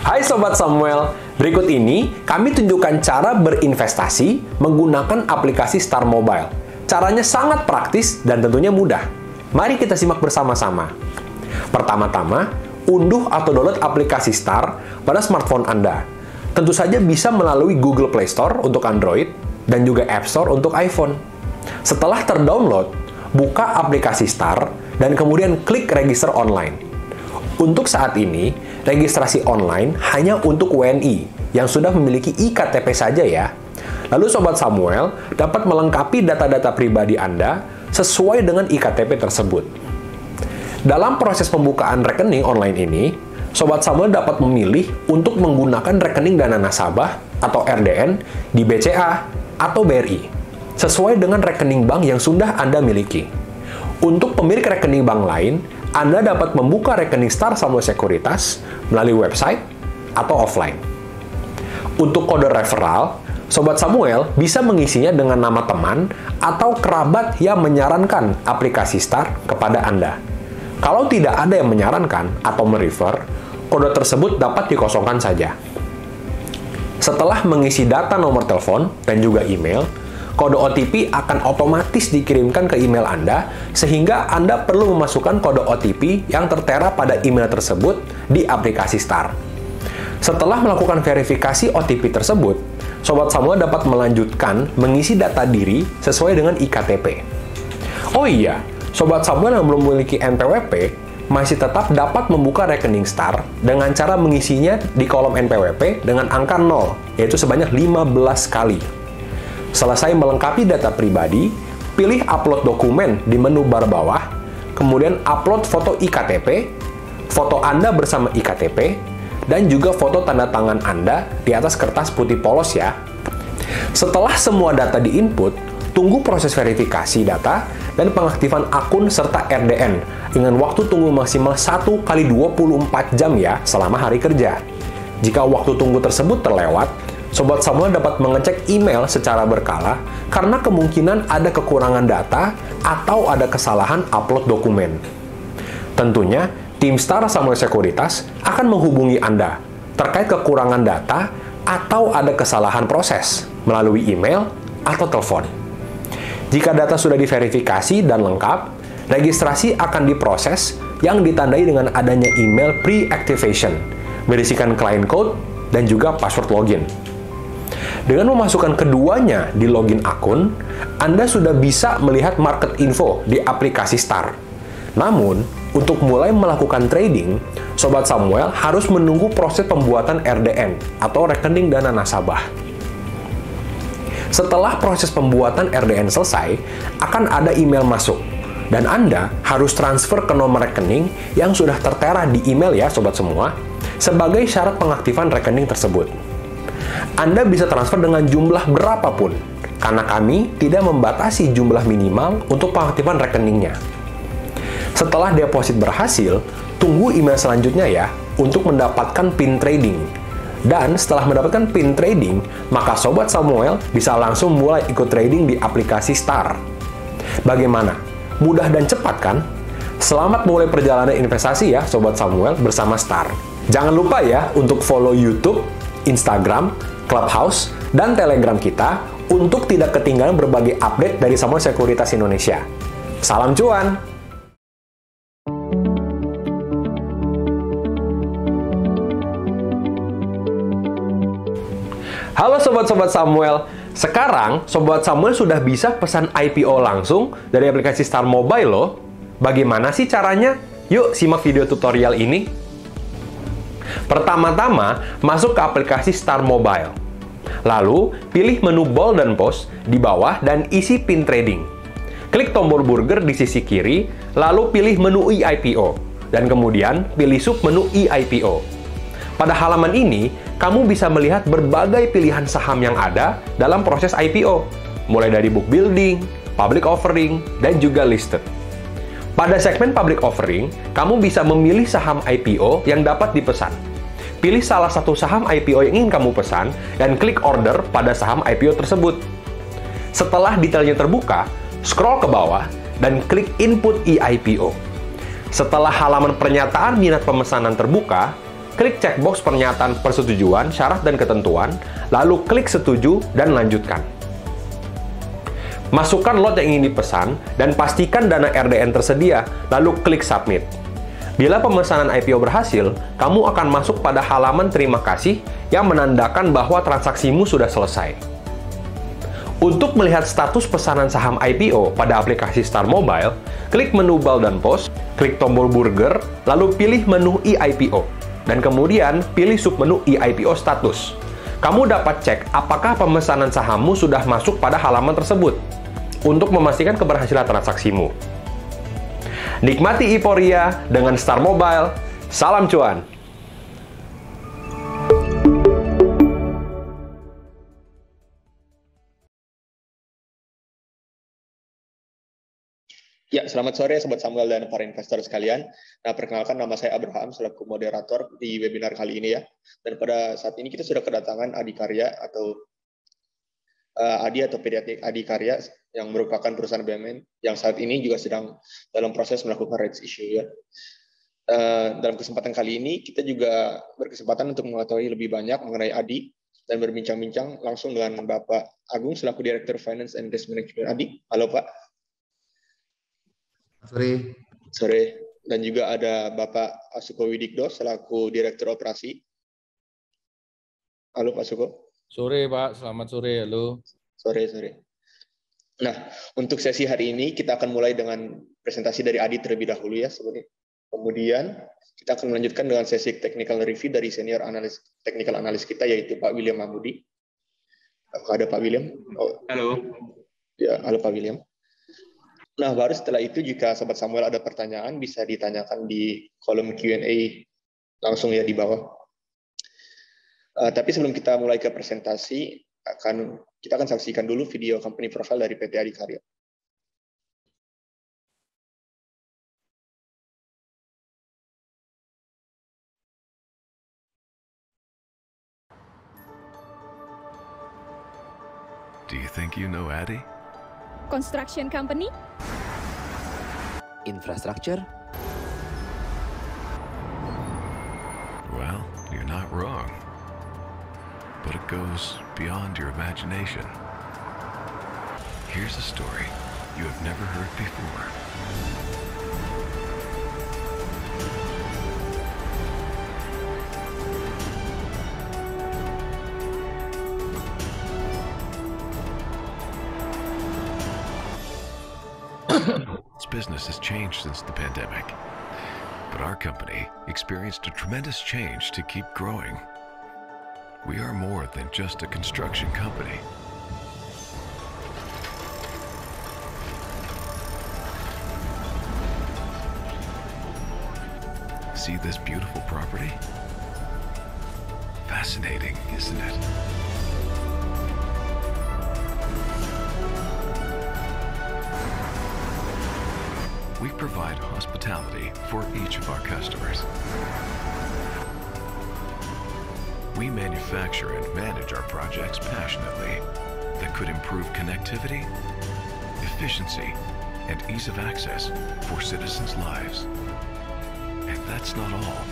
Hai Sobat Samuel, berikut ini kami tunjukkan cara berinvestasi menggunakan aplikasi Star Mobile. Caranya sangat praktis dan tentunya mudah. Mari kita simak bersama-sama. Pertama-tama, unduh atau download aplikasi Star pada smartphone Anda. Tentu saja bisa melalui Google Play Store untuk Android dan juga App Store untuk iPhone. Setelah terdownload, buka aplikasi Star dan kemudian klik register online. Untuk saat ini, registrasi online hanya untuk WNI yang sudah memiliki iKTP saja ya. Lalu Sobat Samuel dapat melengkapi data-data pribadi Anda sesuai dengan iKTP tersebut. Dalam proses pembukaan rekening online ini, Sobat Samuel dapat memilih untuk menggunakan rekening dana nasabah atau RDN di BCA atau BRI, sesuai dengan rekening bank yang sudah Anda miliki. Untuk pemilik rekening bank lain, Anda dapat membuka rekening Star Samuel Sekuritas melalui website atau offline. Untuk kode referral, Sobat Samuel bisa mengisinya dengan nama teman atau kerabat yang menyarankan aplikasi Star kepada Anda. Kalau tidak ada yang menyarankan atau merefer, kode tersebut dapat dikosongkan saja. Setelah mengisi data nomor telepon dan juga email, kode OTP akan otomatis dikirimkan ke email Anda, sehingga Anda perlu memasukkan kode OTP yang tertera pada email tersebut di aplikasi Star. Setelah melakukan verifikasi OTP tersebut, Sobat Samuel dapat melanjutkan mengisi data diri sesuai dengan iKTP. Oh iya, Sobat Samuel yang belum memiliki NPWP masih tetap dapat membuka rekening Star dengan cara mengisinya di kolom NPWP dengan angka 0, yaitu sebanyak 15 kali. Selesai melengkapi data pribadi, pilih upload dokumen di menu bar bawah, kemudian upload foto iKTP, foto Anda bersama iKTP, dan juga foto tanda tangan Anda di atas kertas putih polos ya. Setelah semua data diinput, tunggu proses verifikasi data dan pengaktifan akun serta RDN dengan waktu tunggu maksimal 1x24 jam ya selama hari kerja. Jika waktu tunggu tersebut terlewat, Sobat Samuel dapat mengecek email secara berkala karena kemungkinan ada kekurangan data atau ada kesalahan upload dokumen. Tentunya, tim Star Samuel Sekuritas akan menghubungi Anda terkait kekurangan data atau ada kesalahan proses melalui email atau telepon. Jika data sudah diverifikasi dan lengkap, registrasi akan diproses yang ditandai dengan adanya email pre-activation, berisikan client code dan juga password login. Dengan memasukkan keduanya di login akun, Anda sudah bisa melihat market info di aplikasi Star. Namun, untuk mulai melakukan trading, Sobat Samuel harus menunggu proses pembuatan RDN atau rekening dana nasabah. Setelah proses pembuatan RDN selesai, akan ada email masuk, dan Anda harus transfer ke nomor rekening yang sudah tertera di email ya Sobat semua, sebagai syarat pengaktifan rekening tersebut. Anda bisa transfer dengan jumlah berapapun, karena kami tidak membatasi jumlah minimal untuk pengaktifan rekeningnya. Setelah deposit berhasil, tunggu email selanjutnya ya, untuk mendapatkan PIN trading. Dan setelah mendapatkan PIN trading, maka Sobat Samuel bisa langsung mulai ikut trading di aplikasi Star. Bagaimana? Mudah dan cepat kan? Selamat mulai perjalanan investasi ya Sobat Samuel bersama Star. Jangan lupa ya untuk follow YouTube, Instagram, Clubhouse, dan Telegram kita untuk tidak ketinggalan berbagai update dari Samuel Sekuritas Indonesia. Salam cuan! Halo Sobat-Sobat Samuel, sekarang Sobat Samuel sudah bisa pesan IPO langsung dari aplikasi Star Mobile loh. Bagaimana sih caranya? Yuk simak video tutorial ini. Pertama-tama, masuk ke aplikasi Star Mobile. Lalu, pilih menu Bold dan Post di bawah dan isi PIN trading. Klik tombol burger di sisi kiri, lalu pilih menu eIPO, dan kemudian pilih submenu eIPO. Pada halaman ini, kamu bisa melihat berbagai pilihan saham yang ada dalam proses IPO, mulai dari book building, public offering, dan juga listed. Pada segmen public offering, kamu bisa memilih saham IPO yang dapat dipesan. Pilih salah satu saham IPO yang ingin kamu pesan dan klik order pada saham IPO tersebut. Setelah detailnya terbuka, scroll ke bawah dan klik input eIPO. Setelah halaman pernyataan minat pemesanan terbuka, klik checkbox pernyataan persetujuan, syarat dan ketentuan, lalu klik setuju dan lanjutkan. Masukkan lot yang ingin dipesan dan pastikan dana RDN tersedia, lalu klik submit. Bila pemesanan IPO berhasil, kamu akan masuk pada halaman terima kasih yang menandakan bahwa transaksimu sudah selesai. Untuk melihat status pesanan saham IPO pada aplikasi Star Mobile, klik menu Buy dan Post, klik tombol burger, lalu pilih menu e-IPO, dan kemudian pilih submenu e-IPO status. Kamu dapat cek apakah pemesanan sahammu sudah masuk pada halaman tersebut untuk memastikan keberhasilan transaksimu. Nikmati euforia dengan Star Mobile. Salam cuan! Ya, selamat sore Sobat Samuel dan para investor sekalian. Nah, perkenalkan nama saya Abraham selaku moderator di webinar kali ini ya. Dan pada saat ini kita sudah kedatangan Adikarya atau Adi atau PT Adikarya yang merupakan perusahaan BUMN yang saat ini juga sedang dalam proses melakukan rights issue ya. Dalam kesempatan kali ini kita juga berkesempatan untuk mengetahui lebih banyak mengenai Adi dan berbincang-bincang langsung dengan Bapak Agung selaku Direktur Finance and Risk Management Adi. Halo Pak. Sore. Sore. Dan juga ada Bapak Asuko Widikdo selaku Direktur Operasi. Halo Pak Suko. Sore Pak, selamat sore. Halo. Sore. Nah, untuk sesi hari ini kita akan mulai dengan presentasi dari Adi terlebih dahulu ya sebenarnya. Kemudian kita akan melanjutkan dengan sesi technical review dari senior analis technical analis kita yaitu Pak William Mahmudi. Apakah ada Pak William? Oh. Halo. Ya, halo Pak William. Nah, baru setelah itu jika Sobat Samuel ada pertanyaan bisa ditanyakan di kolom Q&A langsung ya di bawah. Tapi sebelum kita mulai ke presentasi, kita akan saksikan dulu video company profile dari PT Adikarya. Do you think you know Adi? Construction company? Infrastructure? Well, you're not wrong. But it goes beyond your imagination. Here's a story you have never heard before. Its business has changed since the pandemic, but our company experienced a tremendous change to keep growing. We are more than just a construction company. See this beautiful property? Fascinating, isn't it? We provide hospitality for each of our customers. We manufacture and manage our projects passionately that could improve connectivity, efficiency, and ease of access for citizens' lives. And that's not all.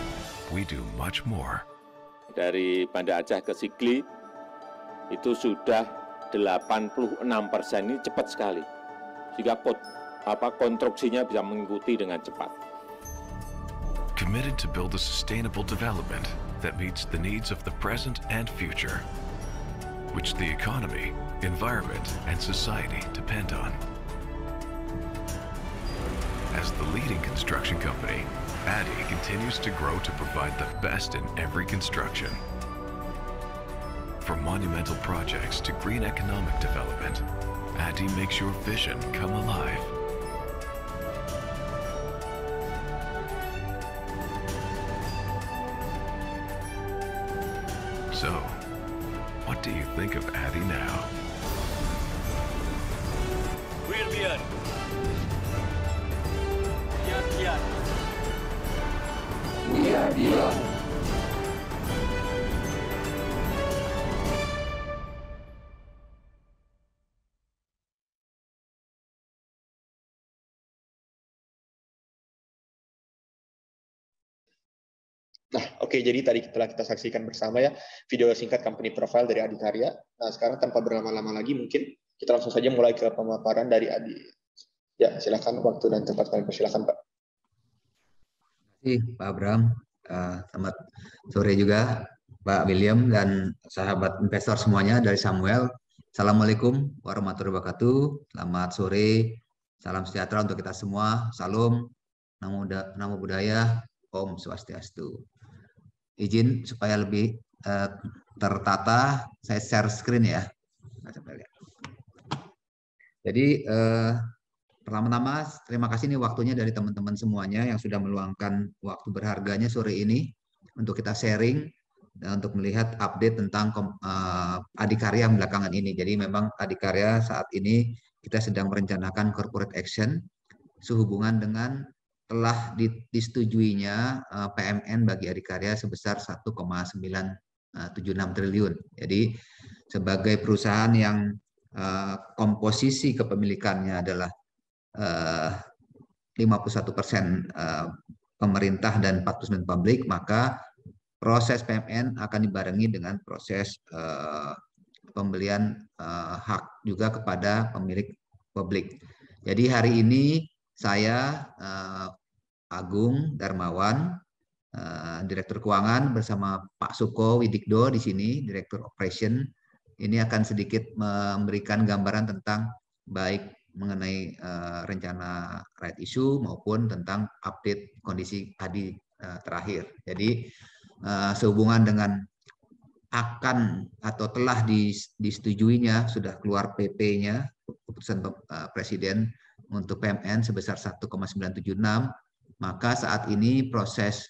We do much more. Dari Banda Aceh ke Sigli itu sudah 86% ini cepat sekali. Sehingga konstruksinya bisa mengikuti dengan cepat. Committed to build a sustainable development that meets the needs of the present and future, which the economy, environment, and society depend on. As the leading construction company, Adi continues to grow to provide the best in every construction. From monumental projects to green economic development, Adi makes your vision come alive. So, what do you think of Adi now? William. Yeah. Nah, oke, jadi tadi telah kita saksikan bersama ya video singkat company profile dari Adikarya. Nah, sekarang tanpa berlama-lama lagi, mungkin kita langsung saja mulai ke pemaparan dari Adi. Ya, silakan waktu dan tempat kami persilakan, Pak. Terima kasih, Pak Abraham. Selamat sore juga, Pak William dan sahabat investor semuanya dari Samuel. Assalamualaikum warahmatullahi wabarakatuh. Selamat sore, salam sejahtera untuk kita semua. Salam, namo buddhaya, Om Swastiastu. Izin supaya lebih tertata, saya share screen ya. Jadi pertama-tama terima kasih nih waktunya dari teman-teman semuanya yang sudah meluangkan waktu berharganya sore ini untuk kita sharing dan untuk melihat update tentang Adikarya belakangan ini. Jadi memang Adikarya saat ini kita sedang merencanakan corporate action sehubungan dengan telah disetujuinya PMN bagi Adikarya sebesar 1,976 triliun. Jadi sebagai perusahaan yang komposisi kepemilikannya adalah 51% pemerintah dan 49% publik, maka proses PMN akan dibarengi dengan proses pembelian hak juga kepada pemilik publik. Jadi hari ini saya Agung Darmawan, Direktur Keuangan bersama Pak Suko Widikdo di sini, Direktur Operation, ini akan sedikit memberikan gambaran tentang baik mengenai rencana right issue maupun tentang update kondisi Adi terakhir. Jadi sehubungan dengan akan atau telah disetujuinya, sudah keluar PP-nya, keputusan Presiden untuk PMN sebesar 1,976, maka saat ini proses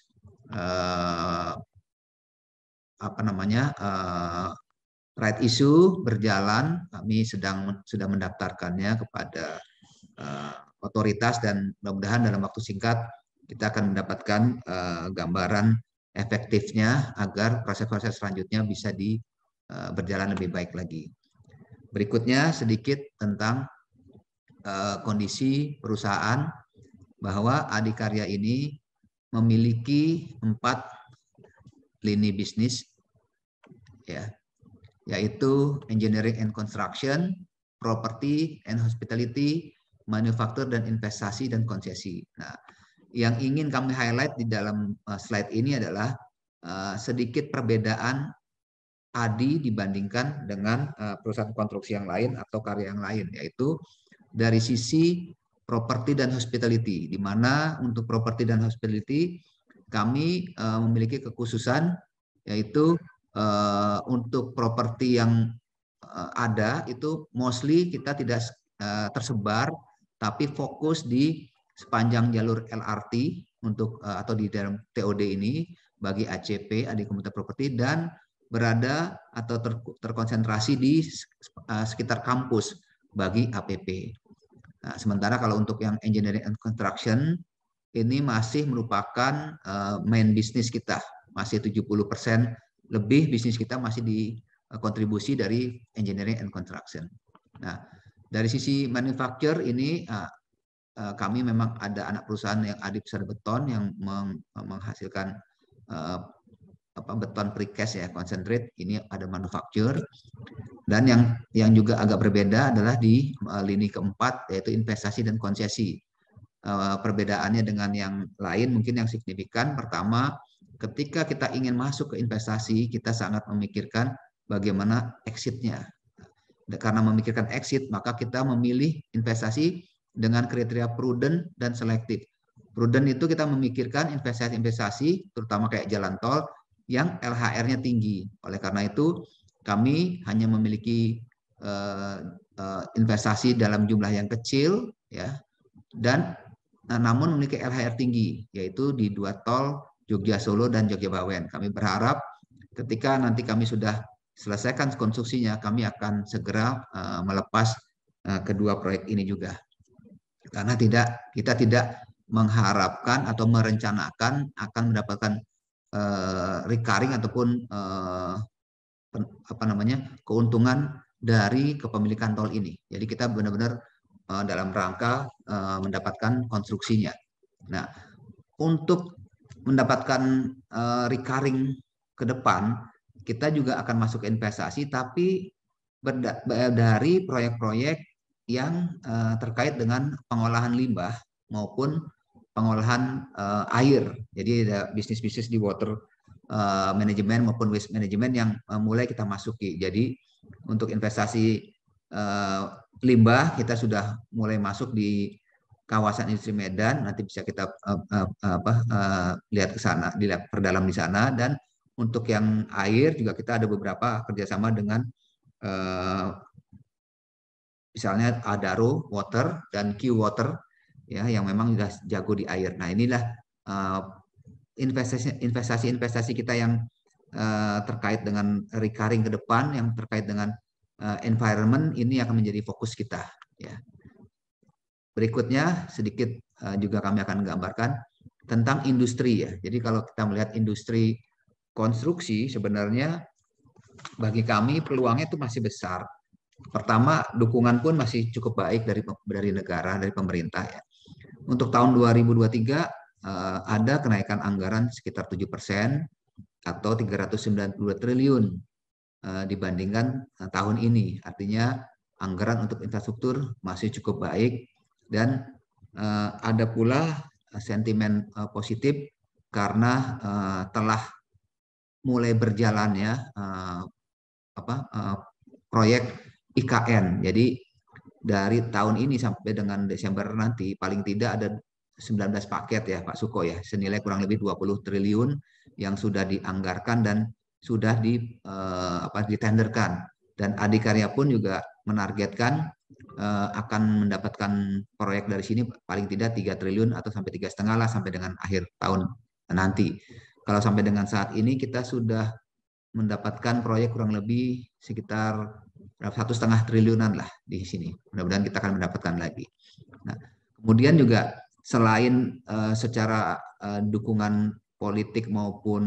right issue berjalan. Kami sudah mendaftarkannya kepada otoritas dan mudah-mudahan dalam waktu singkat kita akan mendapatkan gambaran efektifnya agar proses-proses selanjutnya bisa berjalan lebih baik lagi. Berikutnya sedikit tentang kondisi perusahaan, bahwa Adikarya ini memiliki 4 lini bisnis, ya, yaitu engineering and construction, property and hospitality, manufaktur dan investasi dan konsesi. Nah, yang ingin kami highlight di dalam slide ini adalah sedikit perbedaan Adi dibandingkan dengan perusahaan konstruksi yang lain atau karya yang lain, yaitu dari sisi property dan hospitality, di mana untuk property dan hospitality kami memiliki kekhususan, yaitu untuk properti yang ada itu mostly kita tidak tersebar, tapi fokus di sepanjang jalur LRT untuk atau di dalam TOD ini bagi ACP, Adi Komunitas Properti, dan berada atau terkonsentrasi di sekitar kampus bagi APP. Nah, sementara kalau untuk yang engineering and construction ini masih merupakan main bisnis kita, masih 70% lebih bisnis kita masih dikontribusi dari engineering and construction. Nah, dari sisi manufacture ini kami memang ada anak perusahaan yang Adi Pesada Beton yang menghasilkan beton precast ya, concentrate, ini ada manufacture. Dan yang juga agak berbeda adalah di lini keempat, yaitu investasi dan konsesi. Perbedaannya dengan yang lain mungkin yang signifikan, pertama, ketika kita ingin masuk ke investasi, kita sangat memikirkan bagaimana exit-nya. Karena memikirkan exit, maka kita memilih investasi dengan kriteria prudent dan selektif. Prudent itu kita memikirkan investasi-investasi, terutama kayak jalan tol, yang LHR-nya tinggi. Oleh karena itu, kami hanya memiliki investasi dalam jumlah yang kecil, ya, dan namun memiliki LHR tinggi, yaitu di 2 tol Jogja Solo dan Jogja Bawen. Kami berharap ketika nanti kami sudah selesaikan konstruksinya, kami akan segera melepas kedua proyek ini juga. Karena kita tidak mengharapkan atau merencanakan akan mendapatkan recurring ataupun keuntungan dari kepemilikan tol ini. Jadi kita benar-benar dalam rangka mendapatkan konstruksinya. Nah, untuk mendapatkan recurring ke depan, kita juga akan masuk ke investasi, tapi dari proyek-proyek yang terkait dengan pengolahan limbah maupun pengolahan air. Jadi ada bisnis-bisnis di water management maupun waste management yang mulai kita masuki. Jadi untuk investasi limbah kita sudah mulai masuk di kawasan industri Medan. Nanti bisa kita lihat ke sana, dilihat perdalam di sana. Dan untuk yang air juga kita ada beberapa kerjasama dengan misalnya Adaro Water dan Q Water ya, yang memang sudah jago di air. Nah, inilah investasi kita yang terkait dengan recurring ke depan, yang terkait dengan environment, ini akan menjadi fokus kita ya. Berikutnya sedikit juga kami akan gambarkan tentang industri ya. Jadi kalau kita melihat industri konstruksi, sebenarnya bagi kami peluangnya itu masih besar. Pertama, dukungan pun masih cukup baik dari negara, dari pemerintah ya. Untuk tahun 2023 ada kenaikan anggaran sekitar 7% atau 392 triliun dibandingkan tahun ini. Artinya anggaran untuk infrastruktur masih cukup baik, dan ada pula sentimen positif karena telah mulai berjalannya proyek IKN. Jadi dari tahun ini sampai dengan Desember nanti paling tidak ada 19 paket ya Pak Suko ya, senilai kurang lebih 20 triliun yang sudah dianggarkan dan sudah ditenderkan. Dan Adikarya pun juga menargetkan akan mendapatkan proyek dari sini paling tidak 3 triliun atau sampai 3,5 lah sampai dengan akhir tahun nanti. Kalau sampai dengan saat ini kita sudah mendapatkan proyek kurang lebih sekitar 1,5 triliunan lah di sini. Mudah-mudahan kita akan mendapatkan lagi. Nah, kemudian juga selain secara dukungan politik maupun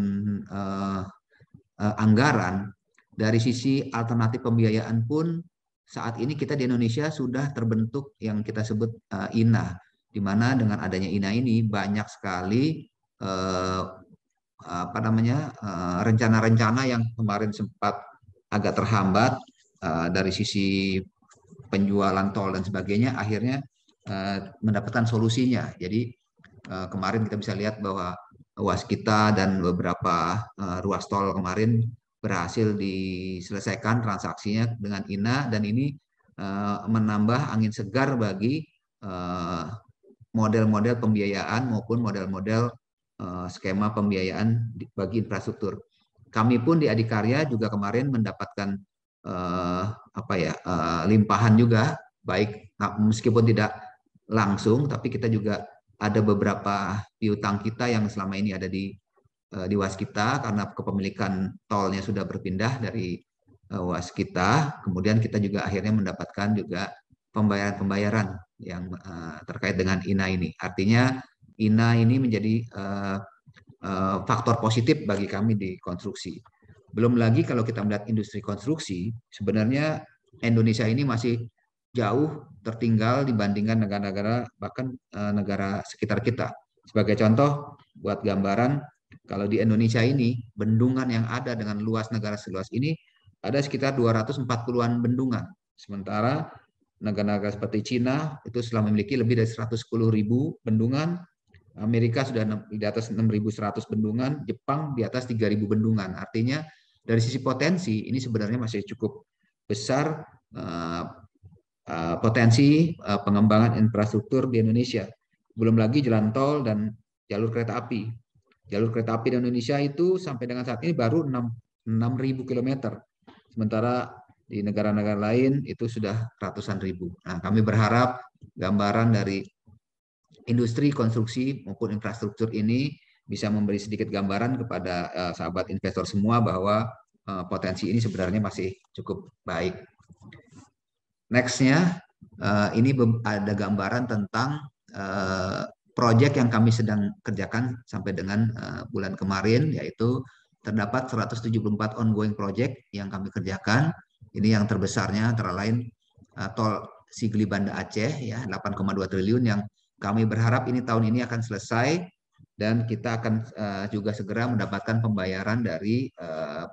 anggaran, dari sisi alternatif pembiayaan pun saat ini kita di Indonesia sudah terbentuk yang kita sebut INA, di mana dengan adanya INA ini banyak sekali rencana-rencana yang kemarin sempat agak terhambat dari sisi penjualan tol dan sebagainya, akhirnya mendapatkan solusinya. Jadi kemarin kita bisa lihat bahwa Waskita dan beberapa ruas tol kemarin berhasil diselesaikan transaksinya dengan INA, dan ini menambah angin segar bagi model-model pembiayaan maupun model-model skema pembiayaan bagi infrastruktur. Kami pun di Adikarya juga kemarin mendapatkan limpahan juga, baik meskipun tidak langsung, tapi kita juga ada beberapa piutang kita yang selama ini ada di Waskita karena kepemilikan tolnya sudah berpindah dari Waskita. Kemudian kita juga akhirnya mendapatkan juga pembayaran-pembayaran yang terkait dengan INA ini. Artinya INA ini menjadi faktor positif bagi kami di konstruksi. Belum lagi kalau kita melihat industri konstruksi, sebenarnya Indonesia ini masih jauh tertinggal dibandingkan negara-negara, bahkan negara sekitar kita. Sebagai contoh, buat gambaran, kalau di Indonesia ini, bendungan yang ada dengan luas negara seluas ini, ada sekitar 240-an bendungan. Sementara negara-negara seperti Cina, itu telah memiliki lebih dari 110.000 bendungan, Amerika sudah di atas 6.100 bendungan, Jepang di atas 3.000 bendungan. Artinya dari sisi potensi ini sebenarnya masih cukup besar potensi pengembangan infrastruktur di Indonesia. Belum lagi jalan tol dan jalur kereta api. Jalur kereta api di Indonesia itu sampai dengan saat ini baru 6.000 km. Sementara di negara-negara lain itu sudah ratusan ribu. Nah, kami berharap gambaran dari industri konstruksi maupun infrastruktur ini bisa memberi sedikit gambaran kepada sahabat investor semua bahwa potensi ini sebenarnya masih cukup baik. Next-nya, ini ada gambaran tentang proyek yang kami sedang kerjakan sampai dengan bulan kemarin, yaitu terdapat 174 ongoing project yang kami kerjakan. Ini yang terbesarnya antara lain tol Sigli Banda Aceh ya 8,2 triliun yang kami berharap ini tahun ini akan selesai dan kita akan juga segera mendapatkan pembayaran dari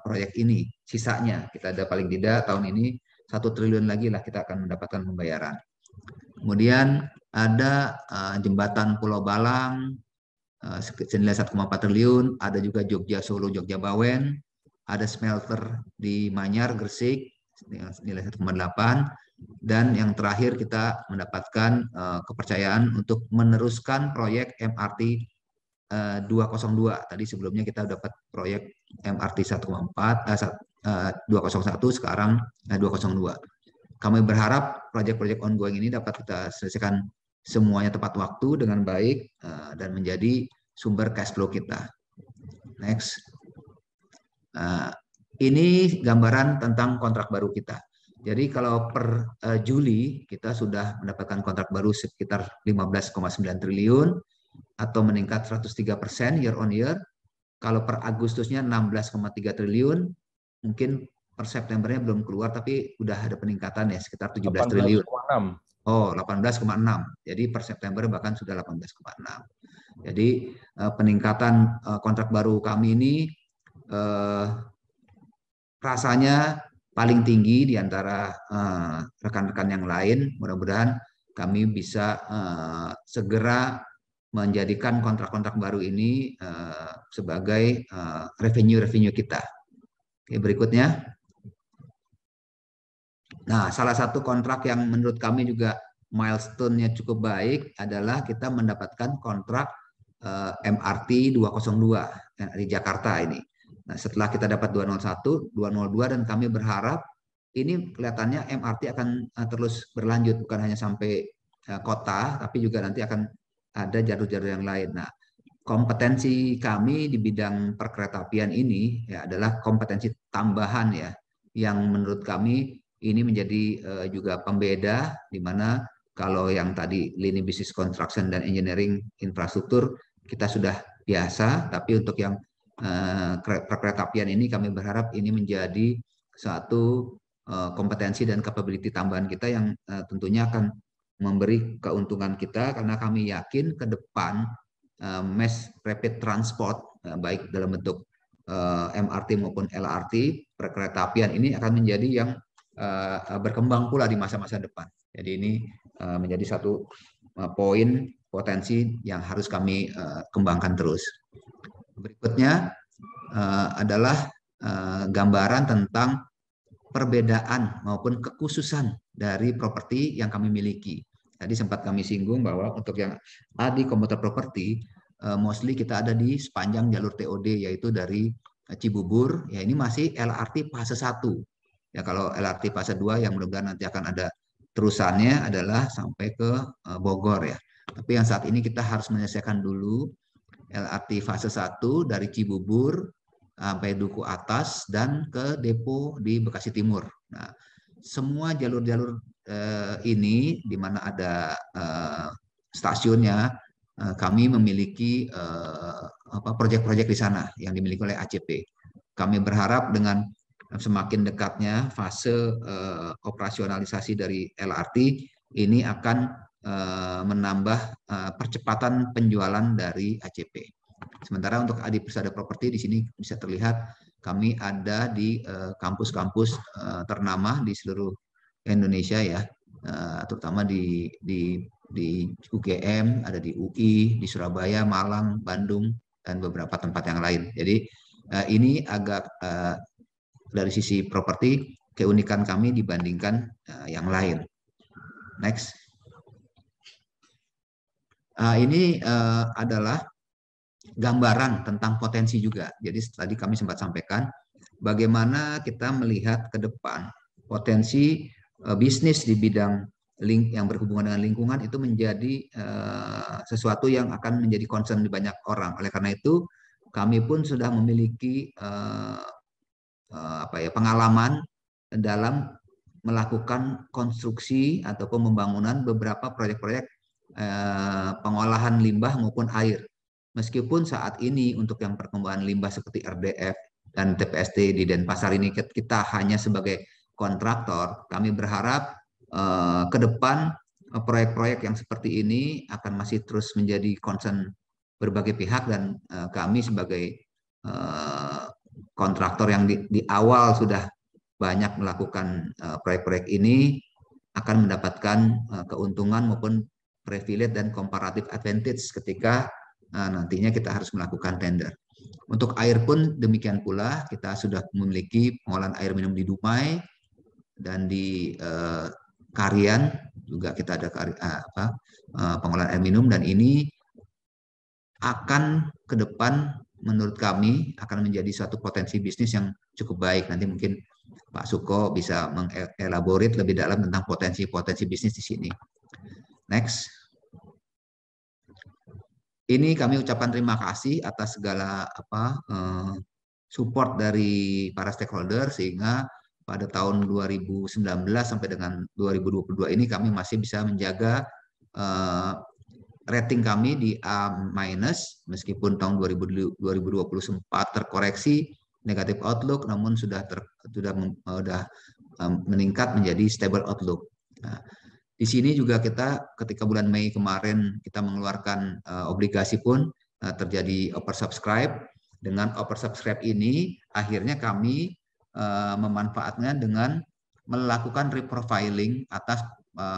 proyek ini. Sisanya kita ada paling tidak tahun ini 1 triliun lagi lah kita akan mendapatkan pembayaran. Kemudian ada jembatan Pulau Balang senilai 1,4 triliun, ada juga Jogja Solo Jogja Bawen, ada smelter di Manyar Gresik nilai 1,8, dan yang terakhir kita mendapatkan kepercayaan untuk meneruskan proyek MRT 202. Tadi sebelumnya kita dapat proyek MRT 201, sekarang 202. Kami berharap proyek-proyek ongoing ini dapat kita selesaikan semuanya tepat waktu dengan baik dan menjadi sumber cash flow kita. Next. Ini gambaran tentang kontrak baru kita. Jadi kalau per Juli kita sudah mendapatkan kontrak baru sekitar 15,9 triliun atau meningkat 103% year on year. Kalau per Agustusnya 16,3 triliun, mungkin per Septembernya belum keluar tapi udah ada peningkatan ya sekitar 17 triliun. 18,6. Oh, 18,6. Jadi per September bahkan sudah 18,6. Jadi peningkatan kontrak baru kami ini rasanya paling tinggi di antara rekan-rekan yang lain. Mudah-mudahan kami bisa segera menjadikan kontrak-kontrak baru ini sebagai revenue kita. Oke, berikutnya. Nah, salah satu kontrak yang menurut kami juga milestone-nya cukup baik adalah kita mendapatkan kontrak MRT 202 di Jakarta ini. Nah, setelah kita dapat 201, 202 dan kami berharap ini kelihatannya MRT akan terus berlanjut, bukan hanya sampai kota, tapi juga nanti akan ada jalur-jalur yang lain. Nah, kompetensi kami di bidang perkeretaapian ini ya adalah kompetensi tambahan ya, yang menurut kami ini menjadi juga pembeda, di mana kalau yang tadi lini bisnis construction dan engineering infrastruktur kita sudah biasa, tapi untuk yang perkeretaapian ini kami berharap ini menjadi satu kompetensi dan capability tambahan kita yang tentunya akan memberi keuntungan kita, karena kami yakin ke depan mass rapid transport baik dalam bentuk MRT maupun LRT perkeretaapian ini akan menjadi yang berkembang pula di masa-masa depan. Jadi ini menjadi satu poin potensi yang harus kami kembangkan terus. Berikutnya adalah gambaran tentang perbedaan maupun kekhususan dari properti yang kami miliki. Tadi sempat kami singgung bahwa untuk yang di komuter properti, mostly kita ada di sepanjang jalur TOD, yaitu dari Cibubur, ya ini masih LRT fase 1. Ya kalau LRT fase 2 yang mudah-mudahan nanti akan ada terusannya adalah sampai ke Bogor ya. Tapi yang saat ini kita harus menyelesaikan dulu LRT fase 1 dari Cibubur sampai Duku Atas dan ke depo di Bekasi Timur. Nah, semua jalur-jalur ini di mana ada stasiunnya, kami memiliki proyek-proyek di sana yang dimiliki oleh ACP. Kami berharap dengan semakin dekatnya fase operasionalisasi dari LRT ini akan menambah percepatan penjualan dari ACP. Sementara untuk Adi Persada Properti di sini bisa terlihat kami ada di kampus-kampus ternama di seluruh Indonesia ya, terutama di UGM, ada di UI, di Surabaya, Malang, Bandung, dan beberapa tempat yang lain. Jadi ini agak dari sisi properti keunikan kami dibandingkan yang lain. Next. Ini adalah gambaran tentang potensi juga. Jadi tadi kami sempat sampaikan bagaimana kita melihat ke depan potensi bisnis di bidang yang berhubungan dengan lingkungan itu menjadi sesuatu yang akan menjadi concern di banyak orang. Oleh karena itu kami pun sudah memiliki pengalaman dalam melakukan konstruksi ataupun pembangunan beberapa proyek-proyek pengolahan limbah maupun air. Meskipun saat ini untuk yang perkembangan limbah seperti RDF dan TPST di Denpasar ini kita hanya sebagai kontraktor, kami berharap ke depan proyek-proyek yang seperti ini akan masih terus menjadi concern berbagai pihak, dan kami sebagai kontraktor yang di awal sudah banyak melakukan proyek-proyek ini akan mendapatkan keuntungan maupun privilege dan comparative advantage ketika nantinya kita harus melakukan tender. Untuk air pun demikian pula, kita sudah memiliki pengolahan air minum di Dumai dan di Karian juga kita ada pengolahan air minum, dan ini akan ke depan menurut kami akan menjadi suatu potensi bisnis yang cukup baik. Nanti mungkin Pak Suko bisa mengelaborate lebih dalam tentang potensi-potensi bisnis di sini. Next. Ini kami ucapkan terima kasih atas segala support dari para stakeholder, sehingga pada tahun 2019 sampai dengan 2022 ini kami masih bisa menjaga rating kami di A-, meskipun tahun 2020 sempat terkoreksi negatif outlook, namun sudah meningkat menjadi stable outlook. Nah, di sini juga kita ketika bulan Mei kemarin kita mengeluarkan obligasi pun terjadi oversubscribe. Dengan oversubscribe ini akhirnya kami memanfaatnya dengan melakukan reprofiling atas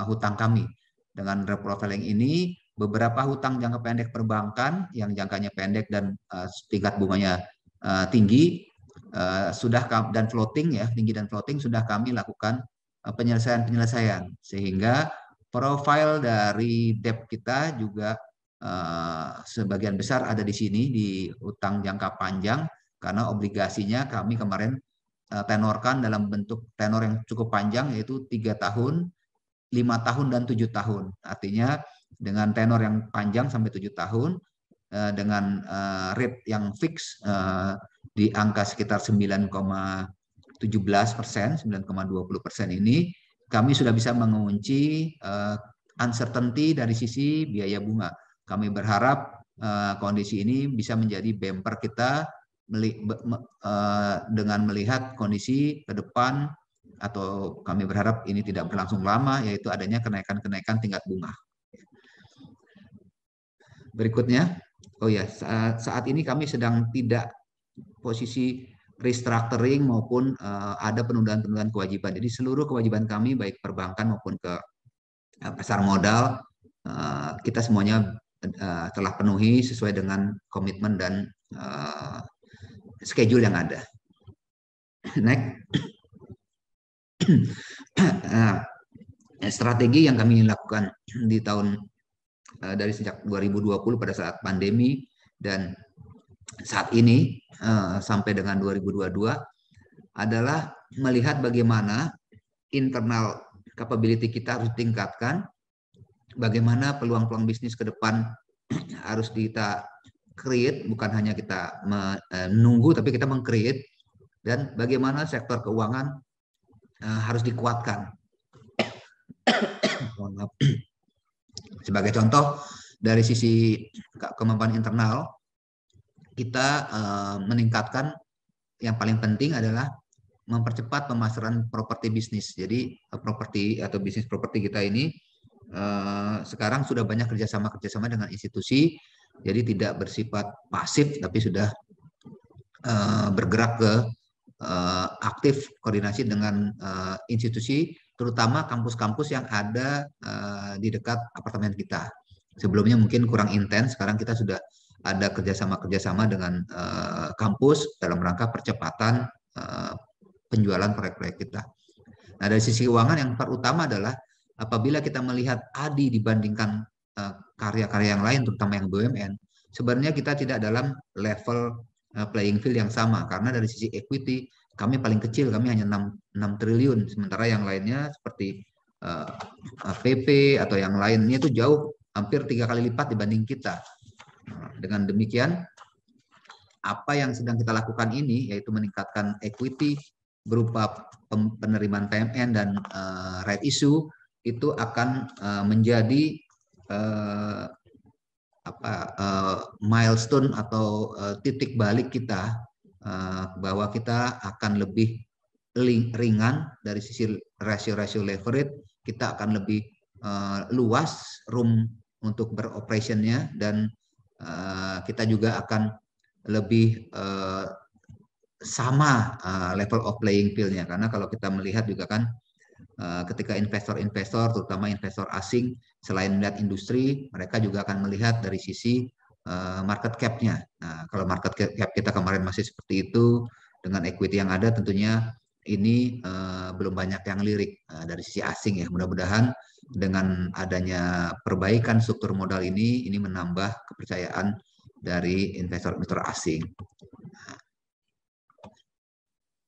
hutang kami. Dengan reprofiling ini beberapa hutang jangka pendek perbankan yang jangkanya pendek dan tingkat bunganya tinggi dan floating ya, tinggi dan floating sudah kami lakukan penyelesaian sehingga profil dari debt kita juga sebagian besar ada di sini di hutang jangka panjang, karena obligasinya kami kemarin tenorkan dalam bentuk tenor yang cukup panjang, yaitu 3 tahun, 5 tahun, dan 7 tahun. Artinya dengan tenor yang panjang sampai 7 tahun, dengan rate yang fix di angka sekitar 9,17%, 9,20% ini, kami sudah bisa mengunci uncertainty dari sisi biaya bunga. Kami berharap kondisi ini bisa menjadi bumper kita dengan melihat kondisi ke depan, atau kami berharap ini tidak berlangsung lama, yaitu adanya kenaikan-kenaikan tingkat bunga. Berikutnya, saat ini kami sedang tidak posisi restructuring maupun ada penundaan-penundaan kewajiban. Jadi seluruh kewajiban kami baik perbankan maupun ke pasar modal kita semuanya telah penuhi sesuai dengan komitmen dan schedule yang ada. Next. Strategi yang kami lakukan di tahun dari sejak 2020 pada saat pandemi dan saat ini sampai dengan 2022 adalah melihat bagaimana internal capability kita harus ditingkatkan, bagaimana peluang-peluang bisnis ke depan harus kita create, bukan hanya kita menunggu tapi kita meng-create, dan bagaimana sektor keuangan harus dikuatkan. Sebagai contoh, dari sisi kemampuan internal, kita meningkatkan, yang paling penting adalah mempercepat pemasaran properti bisnis. Jadi properti atau bisnis properti kita ini sekarang sudah banyak kerjasama dengan institusi, jadi tidak bersifat pasif tapi sudah bergerak ke aktif koordinasi dengan institusi, terutama kampus-kampus yang ada di dekat apartemen kita. Sebelumnya mungkin kurang intens, sekarang kita sudah ada kerjasama dengan kampus dalam rangka percepatan penjualan proyek-proyek kita. Nah, dari sisi keuangan yang terutama adalah apabila kita melihat ADI dibandingkan karya-karya yang lain, terutama yang BUMN, sebenarnya kita tidak dalam level playing field yang sama, karena dari sisi equity kami paling kecil, kami hanya 6 triliun, sementara yang lainnya seperti PP atau yang lainnya itu jauh, hampir 3 kali lipat dibanding kita. Dengan demikian, apa yang sedang kita lakukan ini yaitu meningkatkan equity berupa penerimaan PMN dan right issue, itu akan menjadi milestone atau titik balik kita, bahwa kita akan lebih ringan dari sisi rasio leverage, kita akan lebih luas room untuk beroperationnya, dan kita juga akan lebih sama level of playing field-nya. Karena kalau kita melihat juga kan ketika investor-investor, terutama investor asing, selain melihat industri, mereka juga akan melihat dari sisi market cap-nya. Nah, kalau market cap kita kemarin masih seperti itu, dengan equity yang ada, tentunya ini belum banyak yang lirik dari sisi asing ya. Mudah-mudahan dengan adanya perbaikan struktur modal ini menambah kepercayaan dari investor-investor asing.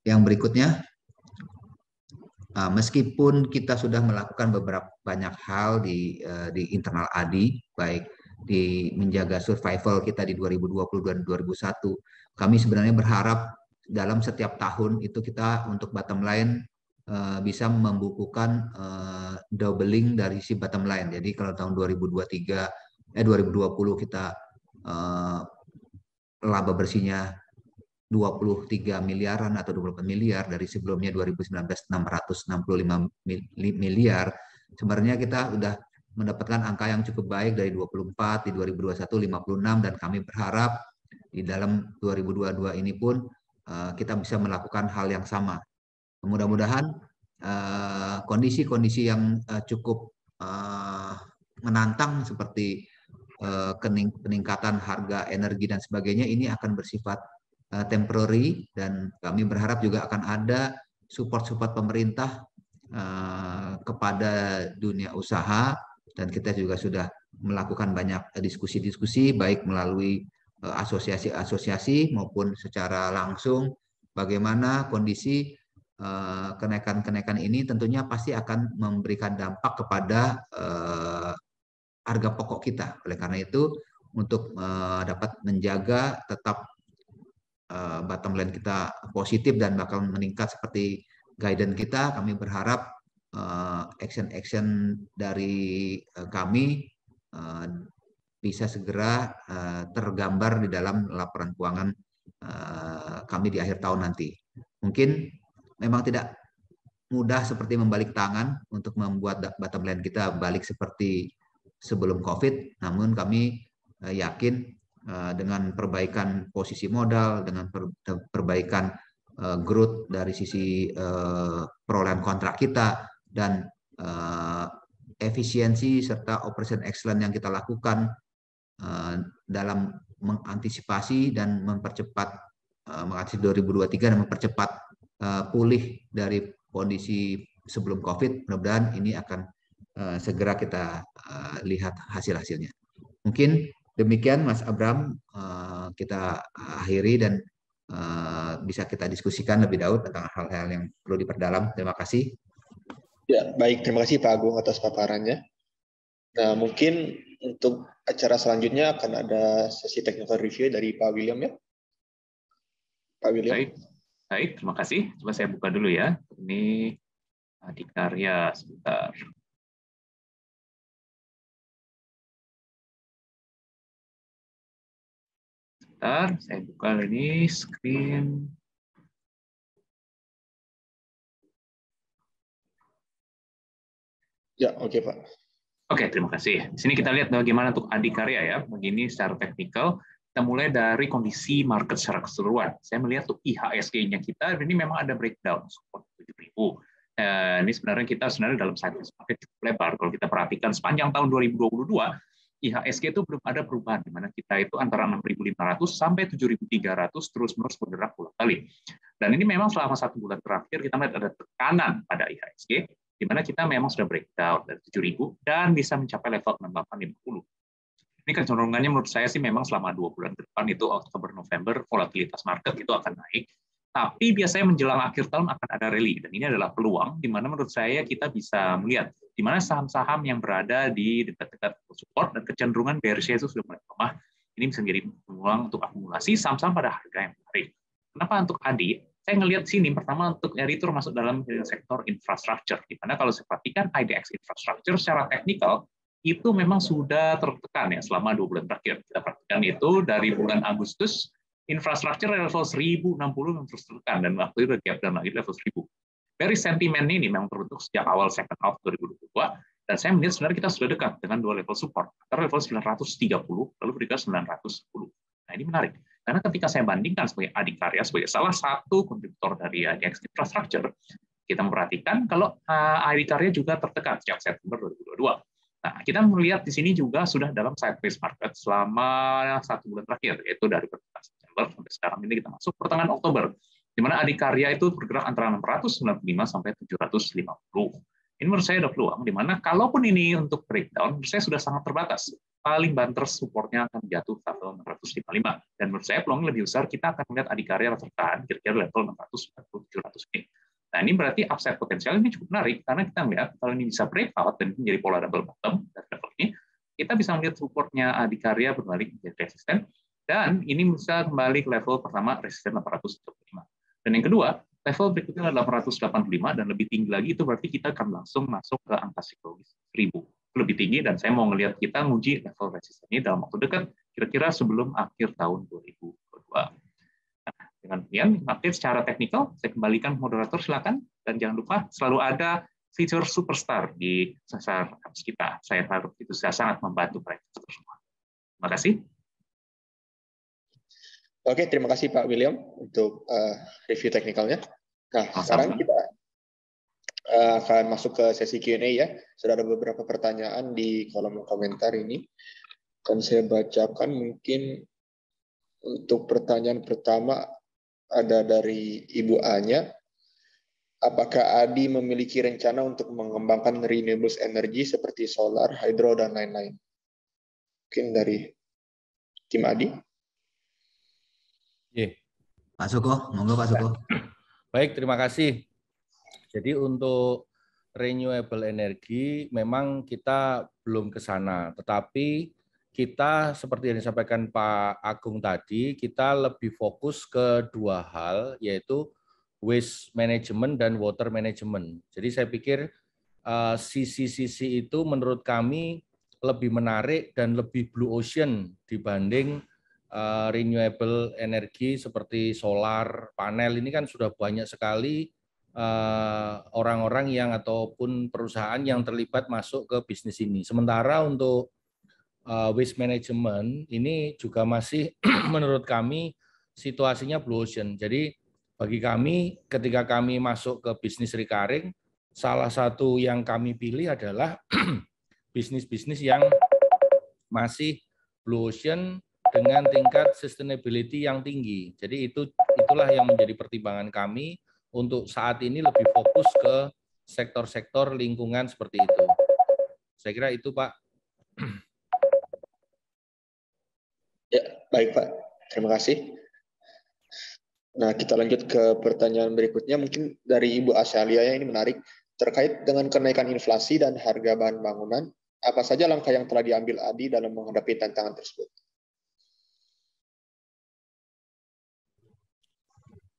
Yang berikutnya, meskipun kita sudah melakukan beberapa banyak hal di internal ADI, baik di menjaga survival kita di 2020 dan 2001, kami sebenarnya berharap dalam setiap tahun itu kita untuk bottom line bisa membukukan doubling dari si bottom line. Jadi kalau tahun 2020 kita laba bersihnya 23 miliaran atau 24 miliar dari sebelumnya 2019 665 miliar. Sebenarnya kita sudah mendapatkan angka yang cukup baik dari 24, di 2021 56, dan kami berharap di dalam 2022 ini pun kita bisa melakukan hal yang sama. Mudah-mudahan kondisi-kondisi yang cukup menantang seperti peningkatan harga energi dan sebagainya ini akan bersifat temporary, dan kami berharap juga akan ada support pemerintah kepada dunia usaha, dan kita juga sudah melakukan banyak diskusi-diskusi baik melalui asosiasi-asosiasi maupun secara langsung bagaimana kondisi kenaikan-kenaikan ini tentunya pasti akan memberikan dampak kepada harga pokok kita. Oleh karena itu untuk dapat menjaga tetap bottom line kita positif dan bakal meningkat seperti guidance kita, kami berharap action-action dari kami bisa segera tergambar di dalam laporan keuangan kami di akhir tahun nanti. Mungkin memang tidak mudah seperti membalik tangan untuk membuat bottom line kita balik seperti sebelum COVID, namun kami yakin dengan perbaikan posisi modal, dengan perbaikan growth dari sisi perolehan kontrak kita, dan efisiensi serta operation excellence yang kita lakukan dalam mengantisipasi dan mempercepat mengantisipasi 2023 dan mempercepat pulih dari kondisi sebelum COVID. Mudah-mudahan ini akan segera kita lihat hasil-hasilnya. Mungkin demikian Mas Abram, kita akhiri dan bisa kita diskusikan lebih jauh tentang hal-hal yang perlu diperdalam. Terima kasih. Ya, baik. Terima kasih Pak Agung atas paparannya. Nah, mungkin untuk acara selanjutnya akan ada sesi technical review dari Pak William ya. Pak William. Baik, terima kasih. Coba saya buka dulu ya. Ini Adikarya sebentar. Sebentar, saya buka ini screen. Ya, oke Pak. Oke, terima kasih. Di sini kita lihat bagaimana untuk Adikarya ya. Begini secara teknikal, kita mulai dari kondisi market secara keseluruhan. Saya melihat tuh IHSG-nya kita, ini memang ada breakdown, support 7.000. Ini sebenarnya kita dalam sideways market cukup lebar. Kalau kita perhatikan sepanjang tahun 2022, IHSG itu belum ada perubahan, di mana kita itu antara 6.500 sampai 7.300 terus-menerus bergerak puluh kali. Dan ini memang selama 1 bulan terakhir kita melihat ada tekanan pada IHSG, di mana kita memang sudah breakdown dari 7.000 dan bisa mencapai level 6850. Ini kecenderungannya menurut saya sih memang selama 2 bulan ke depan itu Oktober-November volatilitas market itu akan naik. Tapi biasanya menjelang akhir tahun akan ada rally, dan ini adalah peluang di mana menurut saya kita bisa melihat di mana saham-saham yang berada di dekat-dekat support dan kecenderungan bearish itu sudah mulai lemah. Ini bisa menjadi peluang untuk akumulasi saham-saham pada harga yang menarik. Kenapa untuk ADI? Saya ngelihat sini pertama untuk RI itu masuk dalam sektor infrastructure, di mana kalau saya perhatikan IDX infrastructure secara teknikal itu memang sudah tertekan ya selama 2 bulan terakhir. Kita perhatikan itu dari bulan Agustus infrastruktur level 1060 yang terus tertekan, dan waktu itu gap down lagi level 1000. Dari sentimen ini memang terbentuk sejak awal second half 2022, Dan saya melihat sebenarnya kita sudah dekat dengan dua level support, antara level 930 lalu berikutnya 910. Nah, ini menarik. Karena ketika saya bandingkan sebagai Adikarya sebagai salah satu kontributor dari IDX Infrastructure, kita memperhatikan kalau Adikarya juga tertekan sejak September 2022. Nah, kita melihat di sini juga sudah dalam sideways market selama 1 bulan terakhir, yaitu dari pertengahan September sampai sekarang ini kita masuk pertengahan Oktober, di mana Adikarya itu bergerak antara 695 sampai 750. Ini menurut saya ada peluang, di mana kalaupun ini untuk breakdown, menurut saya sudah sangat terbatas. Paling banter supportnya akan jatuh level 655. Dan menurut saya peluang lebih besar, kita akan melihat Adikarya tertahan kira-kira level 640-700 ini. Nah, ini berarti upside potensial ini cukup menarik, karena kita melihat kalau ini bisa breakout dan menjadi pola double bottom dari level ini, kita bisa melihat supportnya Adikarya berbalik menjadi resisten, dan ini bisa kembali ke level pertama resisten 875. Dan yang kedua, level berikutnya adalah 885, dan lebih tinggi lagi itu berarti kita akan langsung masuk ke angka psikologis 1000. Lebih tinggi, dan saya mau ngelihat kita nguji level resisten ini dalam waktu dekat, kira-kira sebelum akhir tahun 2022. Nah, dengan demikian, update secara teknikal, saya kembalikan moderator, silakan. Dan jangan lupa, selalu ada fitur superstar di sasar apps kita. Saya harap itu sangat membantu mereka semua. Terima kasih. Oke, terima kasih Pak William untuk review teknikalnya. Nah, sekarang kita akan masuk ke sesi Q&A ya. Sudah ada beberapa pertanyaan di kolom komentar ini. Dan saya bacakan mungkin untuk pertanyaan pertama ada dari Ibu Anya. Apakah ADI memiliki rencana untuk mengembangkan renewable energy seperti solar, hydro, dan lain-lain? Mungkin dari tim ADI. Pak Suko, monggo Pak Suko. Baik, terima kasih. Jadi untuk renewable energy memang kita belum ke sana, tetapi kita seperti yang disampaikan Pak Agung tadi, kita lebih fokus ke dua hal, yaitu waste management dan water management. Jadi saya pikir sisi-sisi itu menurut kami lebih menarik dan lebih blue ocean dibanding renewable energy seperti solar panel. Ini kan sudah banyak sekali orang-orang yang ataupun perusahaan yang terlibat masuk ke bisnis ini. Sementara untuk waste management ini juga masih menurut kami situasinya blue ocean. Jadi bagi kami ketika kami masuk ke bisnis recurring, salah satu yang kami pilih adalah bisnis-bisnis yang masih blue ocean dengan tingkat sustainability yang tinggi. Jadi itulah yang menjadi pertimbangan kami untuk saat ini lebih fokus ke sektor-sektor lingkungan seperti itu. Saya kira itu, Pak. Ya, baik Pak. Terima kasih. Nah, kita lanjut ke pertanyaan berikutnya. Mungkin dari Ibu Asyalia ini menarik. Terkait dengan kenaikan inflasi dan harga bahan bangunan, apa saja langkah yang telah diambil ADI dalam menghadapi tantangan tersebut?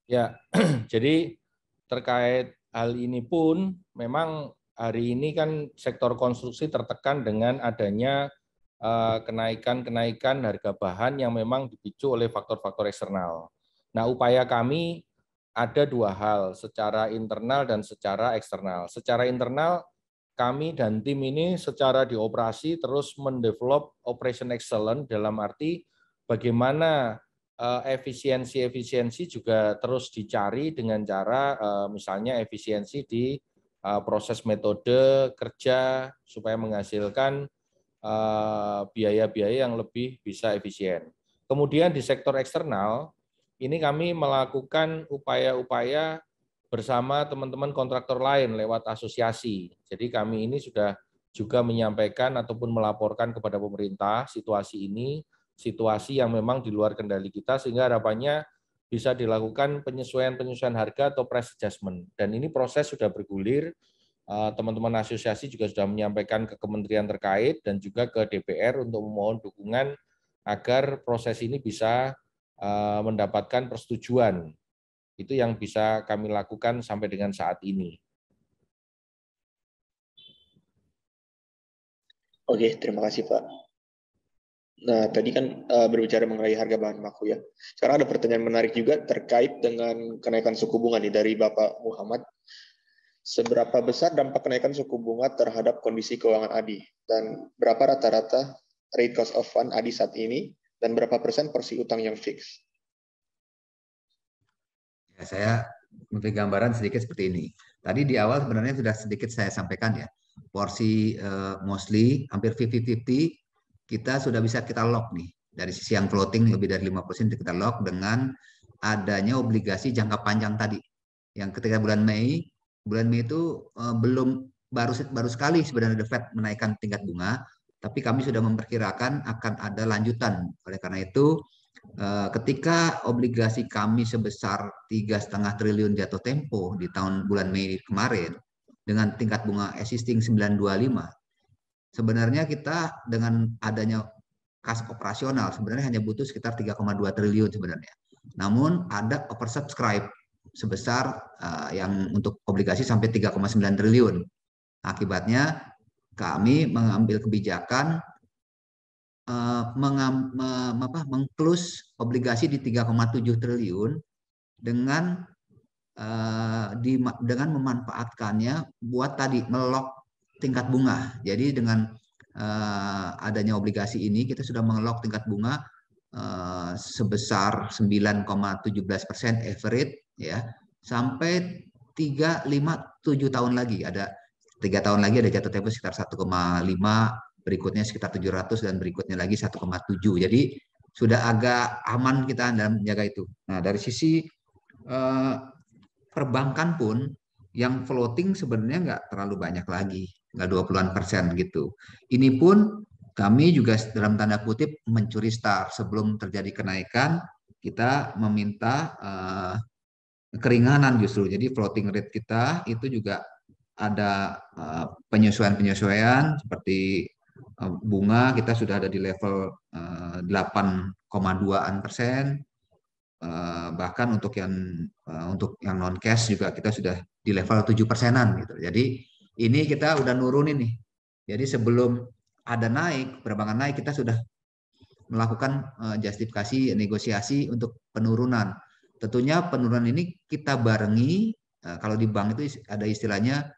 Ya, jadi terkait hal ini pun memang hari ini kan sektor konstruksi tertekan dengan adanya kenaikan harga bahan yang memang dipicu oleh faktor-faktor eksternal. Nah, upaya kami ada dua hal, secara internal dan secara eksternal. Secara internal, kami dan tim ini secara dioperasi terus mendevelop operation excellence dalam arti bagaimana efisiensi juga terus dicari dengan cara misalnya efisiensi di proses metode kerja supaya menghasilkan biaya-biaya yang lebih bisa efisien. Kemudian di sektor eksternal, ini kami melakukan upaya-upaya bersama teman-teman kontraktor lain lewat asosiasi. Jadi kami ini sudah juga menyampaikan ataupun melaporkan kepada pemerintah situasi ini, situasi yang memang di luar kendali kita, sehingga harapannya bisa dilakukan penyesuaian harga atau price adjustment. Dan ini proses sudah bergulir, teman-teman asosiasi juga sudah menyampaikan ke kementerian terkait dan juga ke DPR untuk memohon dukungan agar proses ini bisa mendapatkan persetujuan. Itu yang bisa kami lakukan sampai dengan saat ini. Oke, terima kasih Pak. Nah, tadi kan berbicara mengenai harga bahan baku ya. Sekarang ada pertanyaan menarik juga terkait dengan kenaikan suku bunga nih dari Bapak Muhammad. Seberapa besar dampak kenaikan suku bunga terhadap kondisi keuangan ADI? Dan berapa rata-rata rate cost of fund ADI saat ini? Dan berapa persen porsi utang yang fix? Ya, saya memberi gambaran sedikit seperti ini. Tadi di awal sebenarnya sudah sedikit saya sampaikan ya. Porsi mostly hampir 50-50 kita sudah bisa kita lock nih. Dari sisi yang floating lebih dari 5% kita lock dengan adanya obligasi jangka panjang tadi. Yang ketika bulan Mei itu baru sekali sebenarnya The Fed menaikkan tingkat bunga, tapi kami sudah memperkirakan akan ada lanjutan. Oleh karena itu, ketika obligasi kami sebesar 3,5 triliun jatuh tempo di bulan Mei kemarin dengan tingkat bunga existing 9,25, sebenarnya kita dengan adanya kas operasional sebenarnya hanya butuh sekitar 3,2 triliun sebenarnya. Namun ada oversubscribe sebesar yang untuk obligasi sampai 3,9 triliun. Akibatnya kami mengambil kebijakan mengclose obligasi di 3,7 triliun dengan memanfaatkannya buat tadi melok tingkat bunga. Jadi dengan adanya obligasi ini kita sudah mengelok tingkat bunga sebesar 9,17% average ya sampai 3, 5, 7 tahun lagi. Ada 3 tahun lagi ada jatuh tempo sekitar 1,5, berikutnya sekitar 700 dan berikutnya lagi 1,7. Jadi sudah agak aman kita dalam menjaga itu. Nah, dari sisi perbankan pun yang floating sebenarnya nggak terlalu banyak lagi, nggak 20-an% gitu. Ini pun kami juga dalam tanda kutip mencuri star sebelum terjadi kenaikan, kita meminta keringanan justru. Jadi floating rate kita itu juga ada penyesuaian-penyesuaian seperti bunga kita sudah ada di level 8,2%. Bahkan untuk yang non cash juga kita sudah di level 7%-an gitu. Jadi ini kita udah nurunin nih. Jadi sebelum ada naik, perbankan naik, kita sudah melakukan justifikasi negosiasi untuk penurunan. Tentunya penurunan ini kita barengi, kalau di bank itu ada istilahnya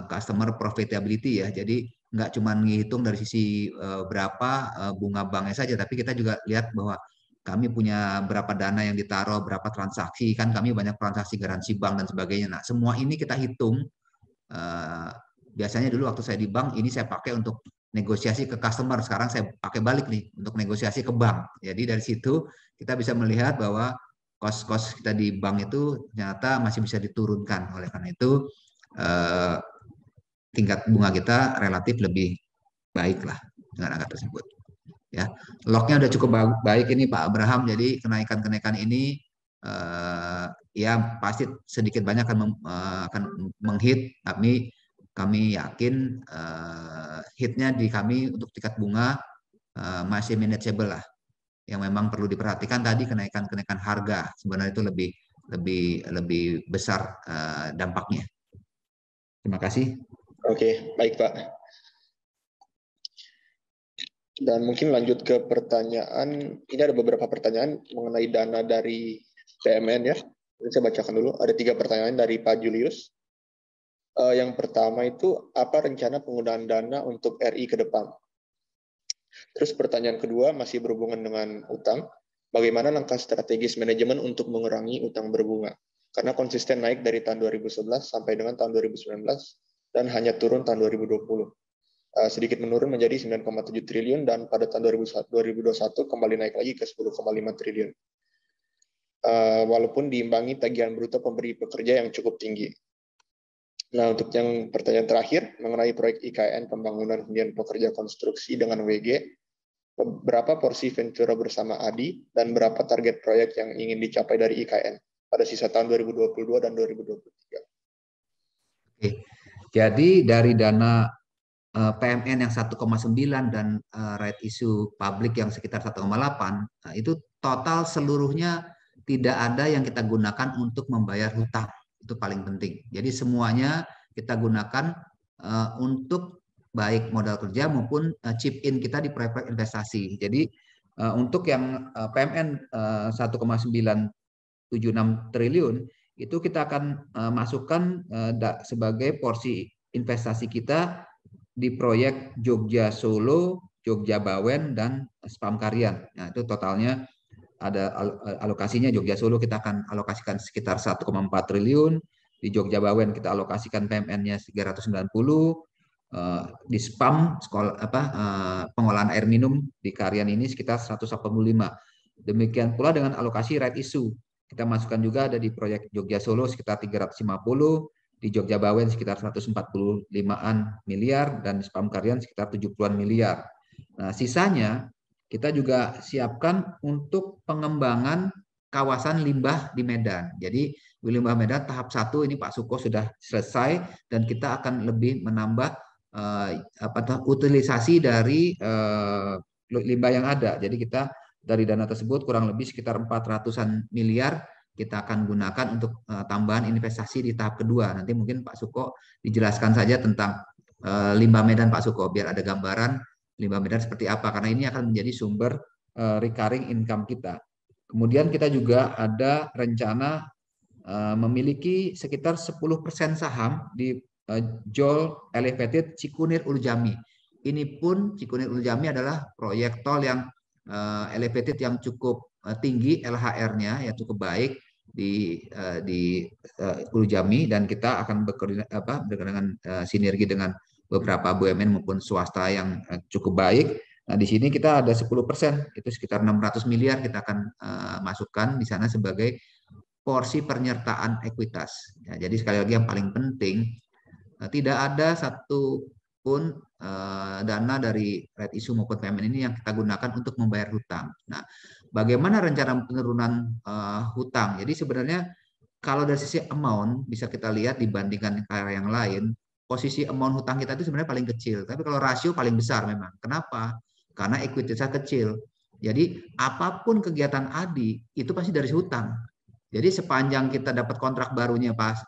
customer profitability ya. Jadi nggak cuma ngitung dari sisi berapa bunga banknya saja, tapi kita juga lihat bahwa kami punya berapa dana yang ditaruh, berapa transaksi, kan kami banyak transaksi garansi bank dan sebagainya. Nah, semua ini kita hitung. Biasanya dulu waktu saya di bank, ini saya pakai untuk negosiasi ke customer. Sekarang saya pakai balik nih untuk negosiasi ke bank. Jadi dari situ kita bisa melihat bahwa kos-kos kita di bank itu ternyata masih bisa diturunkan. Oleh karena itu tingkat bunga kita relatif lebih baik lah dengan angka tersebut. Ya, locknya udah cukup baik ini Pak Abraham. Jadi kenaikan ini ya pasti sedikit banyak akan menghit. Kami yakin hitnya di kami untuk tingkat bunga masih manageable lah. Yang memang perlu diperhatikan tadi kenaikan harga sebenarnya itu lebih besar dampaknya. Terima kasih. Oke, baik Pak. Dan mungkin lanjut ke pertanyaan. Ini ada beberapa pertanyaan mengenai dana dari PMN ya. Ini saya bacakan dulu. Ada 3 pertanyaan dari Pak Julius. Yang pertama itu, apa rencana penggunaan dana untuk RI ke depan? Terus pertanyaan kedua masih berhubungan dengan utang. Bagaimana langkah strategis manajemen untuk mengurangi utang berbunga? Karena konsisten naik dari tahun 2011 sampai dengan tahun 2019 dan hanya turun tahun 2020. Sedikit menurun menjadi 9,7 triliun dan pada tahun 2021 kembali naik lagi ke 10,5 triliun. Walaupun diimbangi tagihan bruto pemberi pekerja yang cukup tinggi. Nah, untuk yang pertanyaan terakhir mengenai proyek IKN pembangunan hunian pekerja konstruksi dengan WG, berapa porsi Ventura bersama ADI dan berapa target proyek yang ingin dicapai dari IKN pada sisa tahun 2022 dan 2023? Oke. Jadi dari dana PMN yang 1,9 dan right issue publik yang sekitar 1,8, itu total seluruhnya tidak ada yang kita gunakan untuk membayar hutang. Itu paling penting. Jadi semuanya kita gunakan untuk baik modal kerja maupun chip in kita di proyek investasi. Jadi untuk yang PMN 1,976 triliun itu kita akan masukkan sebagai porsi investasi kita di proyek Jogja Solo, Jogja Bawen, dan Pamekasan. Nah, itu totalnya ada alokasinya. Jogja Solo kita akan alokasikan sekitar 1,4 triliun, di Jogja Bawen kita alokasikan PMN-nya 390, di SPAM pengolahan air minum di Karian ini sekitar 185. Demikian pula dengan alokasi right issue. Kita masukkan juga ada di proyek Jogja Solo sekitar 350, di Jogja Bawen sekitar 145-an miliar, dan di SPAM Karian sekitar 70-an miliar. Nah, sisanya kita juga siapkan untuk pengembangan kawasan limbah di Medan. Jadi limbah Medan tahap 1 ini Pak Suko sudah selesai, dan kita akan lebih menambah utilisasi dari limbah yang ada. Jadi kita dari dana tersebut kurang lebih sekitar 400-an miliar kita akan gunakan untuk tambahan investasi di tahap kedua. Nanti mungkin Pak Suko dijelaskan saja tentang limbah Medan, Pak Suko, biar ada gambaran limbah Medan seperti apa, karena ini akan menjadi sumber recurring income kita. Kemudian kita juga ada rencana memiliki sekitar 10% saham di Jol Elevated Cikunir Ulu Jami. Ini pun Cikunir Ulu Jami adalah proyek tol yang elevated yang cukup tinggi, LHR-nya ya cukup baik di Ulu Jami, dan kita akan bekerja dengan sinergi dengan beberapa BUMN maupun swasta yang cukup baik. Nah, di sini kita ada 10%, itu sekitar 600 miliar kita akan masukkan di sana sebagai porsi penyertaan ekuitas. Ya, jadi sekali lagi yang paling penting, tidak ada satu pun dana dari right issue maupun PMN ini yang kita gunakan untuk membayar hutang. Nah, bagaimana rencana penurunan hutang? Jadi sebenarnya kalau dari sisi amount bisa kita lihat dibandingkan karya yang lain, posisi amount hutang kita itu sebenarnya paling kecil. Tapi kalau rasio paling besar memang. Kenapa? Karena ekuitasnya kecil. Jadi apapun kegiatan ADI itu pasti dari hutang. Jadi sepanjang kita dapat kontrak barunya pas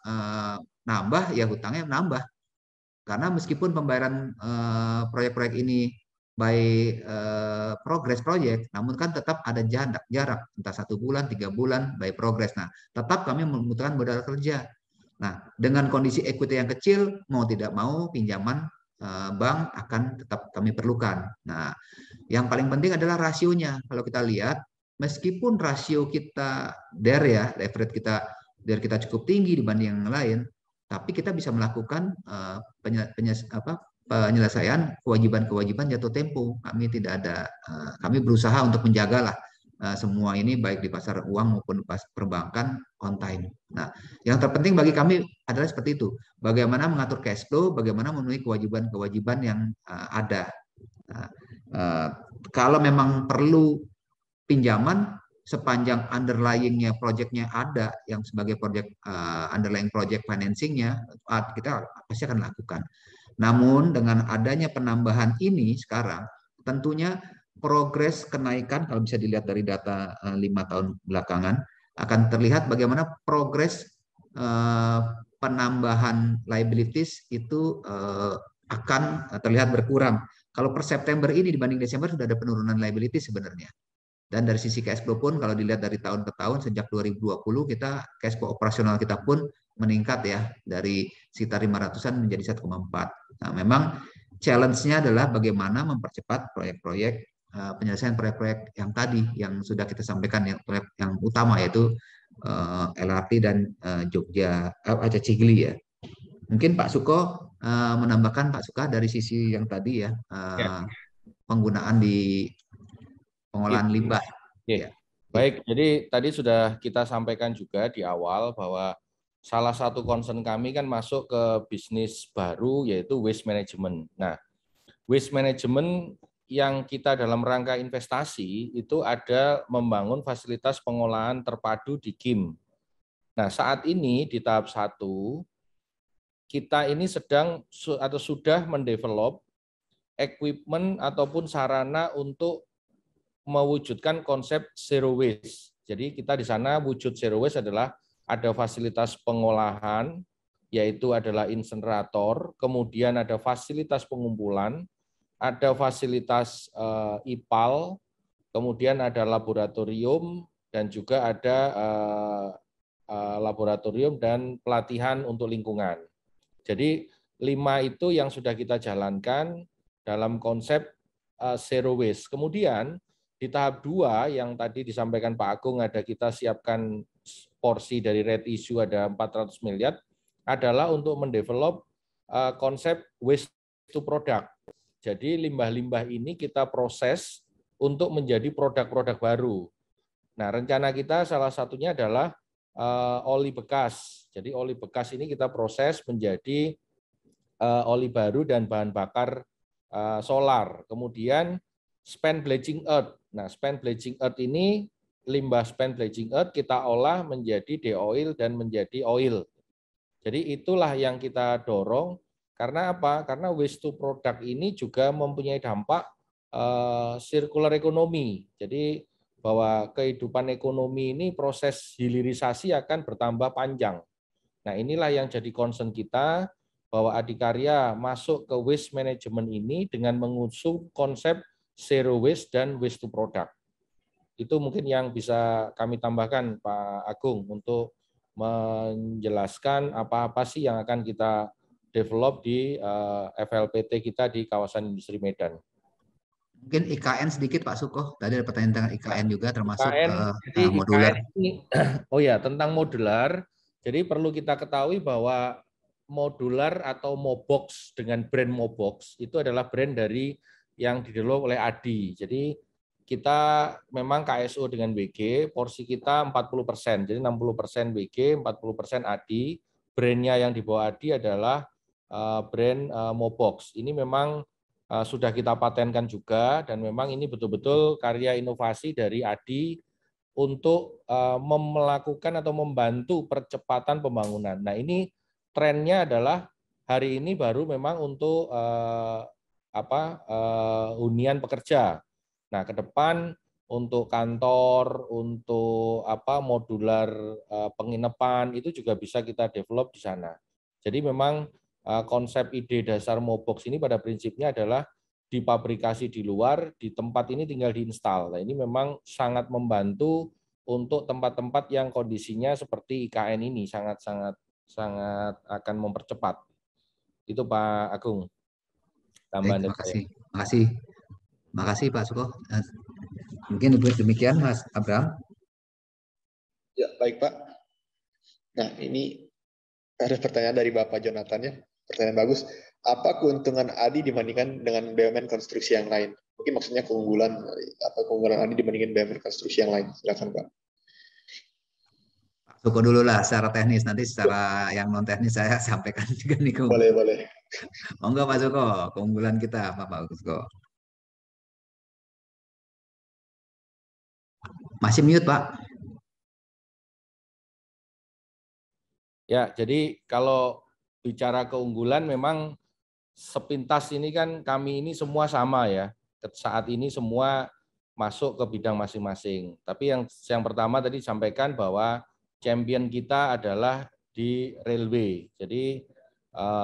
nambah, ya hutangnya nambah. Karena meskipun pembayaran proyek-proyek ini by progress project, namun kan tetap ada jarak entah 1 bulan, 3 bulan by progress. Nah, tetap kami membutuhkan modal kerja. Nah, dengan kondisi equity yang kecil, mau tidak mau pinjaman bank akan tetap kami perlukan. Nah, yang paling penting adalah rasionya. Kalau kita lihat, meskipun rasio kita leverage kita cukup tinggi dibanding yang lain, tapi kita bisa melakukan penyelesaian kewajiban-kewajiban jatuh tempo. Kami berusaha untuk menjagalah semua ini baik di pasar uang maupun perbankan on time. Nah, yang terpenting bagi kami adalah seperti itu. Bagaimana mengatur cash flow, bagaimana memenuhi kewajiban-kewajiban yang ada. Nah, kalau memang perlu pinjaman, sepanjang underlying-nya project-nya ada, yang sebagai project underlying project financing-nya, kita pasti akan lakukan. Namun dengan adanya penambahan ini sekarang, tentunya progres kenaikan, kalau bisa dilihat dari data 5 tahun belakangan, akan terlihat bagaimana progres penambahan liabilities itu akan terlihat berkurang. Kalau per September ini dibanding Desember sudah ada penurunan liabilities sebenarnya. Dan dari sisi cash flow pun kalau dilihat dari tahun ke tahun sejak 2020 kita cash flow operasional kita pun meningkat ya dari sekitar 500-an menjadi 1,4. Nah, memang challenge-nya adalah bagaimana mempercepat proyek-proyek penyelesaian proyek-proyek yang tadi yang sudah kita sampaikan yang utama yaitu LRT dan Jogja Aceh Cigli ya. Mungkin Pak Suko menambahkan Pak Suka dari sisi yang tadi ya, penggunaan di pengolahan limbah. Ya. Baik, jadi tadi sudah kita sampaikan juga di awal bahwa salah satu concern kami kan masuk ke bisnis baru yaitu waste management. Nah, waste management yang kita dalam rangka investasi itu ada membangun fasilitas pengolahan terpadu di KIM. Nah, saat ini di tahap 1 kita ini sedang atau sudah mendevelop equipment ataupun sarana untuk mewujudkan konsep zero waste. Jadi kita di sana wujud zero waste adalah ada fasilitas pengolahan, yaitu adalah insenerator, kemudian ada fasilitas pengumpulan, ada fasilitas IPAL, kemudian ada laboratorium, dan juga ada laboratorium, dan pelatihan untuk lingkungan. Jadi 5 itu yang sudah kita jalankan dalam konsep zero waste. Kemudian di tahap 2 yang tadi disampaikan Pak Agung, ada kita siapkan porsi dari red issue ada 400 miliar, adalah untuk mendevelop konsep waste to product. Jadi limbah-limbah ini kita proses untuk menjadi produk-produk baru. Nah, rencana kita salah satunya adalah oli bekas. Jadi oli bekas ini kita proses menjadi oli baru dan bahan bakar solar. Kemudian spent bleaching earth. Nah, spent bleaching earth ini, limbah spent bleaching earth kita olah menjadi de-oil dan menjadi oil. Jadi itulah yang kita dorong. Karena apa? Karena waste to product ini juga mempunyai dampak circular economy. Jadi bahwa kehidupan ekonomi ini proses hilirisasi akan bertambah panjang. Nah, inilah yang jadi concern kita, bahwa Adikarya masuk ke waste management ini dengan mengusung konsep zero waste dan waste to product. Itu mungkin yang bisa kami tambahkan, Pak Agung, untuk menjelaskan apa-apa sih yang akan kita develop di FLPT kita di kawasan industri Medan. Mungkin IKN sedikit Pak Suko. Tadi ada pertanyaan tentang IKN juga, termasuk jadi modular. IKN ini, oh ya, tentang modular. Jadi perlu kita ketahui bahwa modular atau Mobox dengan brand Mobox itu adalah brand dari yang didevelop oleh ADI. Jadi kita memang KSO dengan WG, porsi kita 40%. Jadi 60% WG, 40% ADI. Brandnya yang dibawa ADI adalah brand Mobox. Ini memang sudah kita patenkan juga, dan memang ini betul-betul karya inovasi dari ADI untuk melakukan atau membantu percepatan pembangunan. Nah, ini trennya adalah hari ini baru memang untuk hunian pekerja. Nah, ke depan untuk kantor, untuk modular penginapan itu juga bisa kita develop di sana. Jadi memang konsep ide dasar Mobox ini pada prinsipnya adalah dipabrikasi di luar, di tempat ini tinggal diinstal. Nah, ini memang sangat membantu untuk tempat-tempat yang kondisinya seperti IKN ini, sangat akan mempercepat. Itu Pak Agung. Tambahan dari saya. Makasih Pak Suko. Mungkin demikian Mas Abraham. Ya, baik Pak. Nah, ini ada pertanyaan dari Bapak Jonathan ya. Pertanyaan bagus. Apa keuntungan ADI dibandingkan dengan BUMN konstruksi yang lain? Mungkin maksudnya keunggulan ADI dibandingkan BUMN konstruksi yang lain. Silakan Pak. Pak Suko dulu lah secara teknis. Nanti secara yang non teknis saya sampaikan juga nih. Boleh. Enggak Pak Suko, keunggulan kita apa Pak Suko? Masih mute Pak. Ya, jadi kalau bicara keunggulan memang sepintas ini kan kami ini semua sama ya. Saat ini semua masuk ke bidang masing-masing. Tapi yang pertama tadi sampaikan bahwa champion kita adalah di railway. Jadi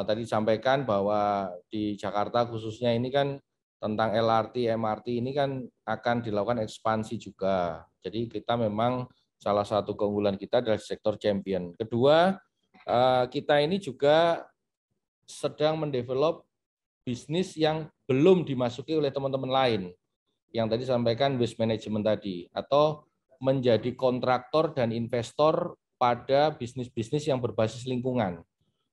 tadi sampaikan bahwa di Jakarta khususnya ini kan tentang LRT, MRT ini kan akan dilakukan ekspansi juga. Jadi kita memang salah satu keunggulan kita adalah sektor champion. Kedua, kita ini juga sedang mendevelop bisnis yang belum dimasuki oleh teman-teman lain. Yang tadi sampaikan waste management tadi, atau menjadi kontraktor dan investor pada bisnis-bisnis yang berbasis lingkungan.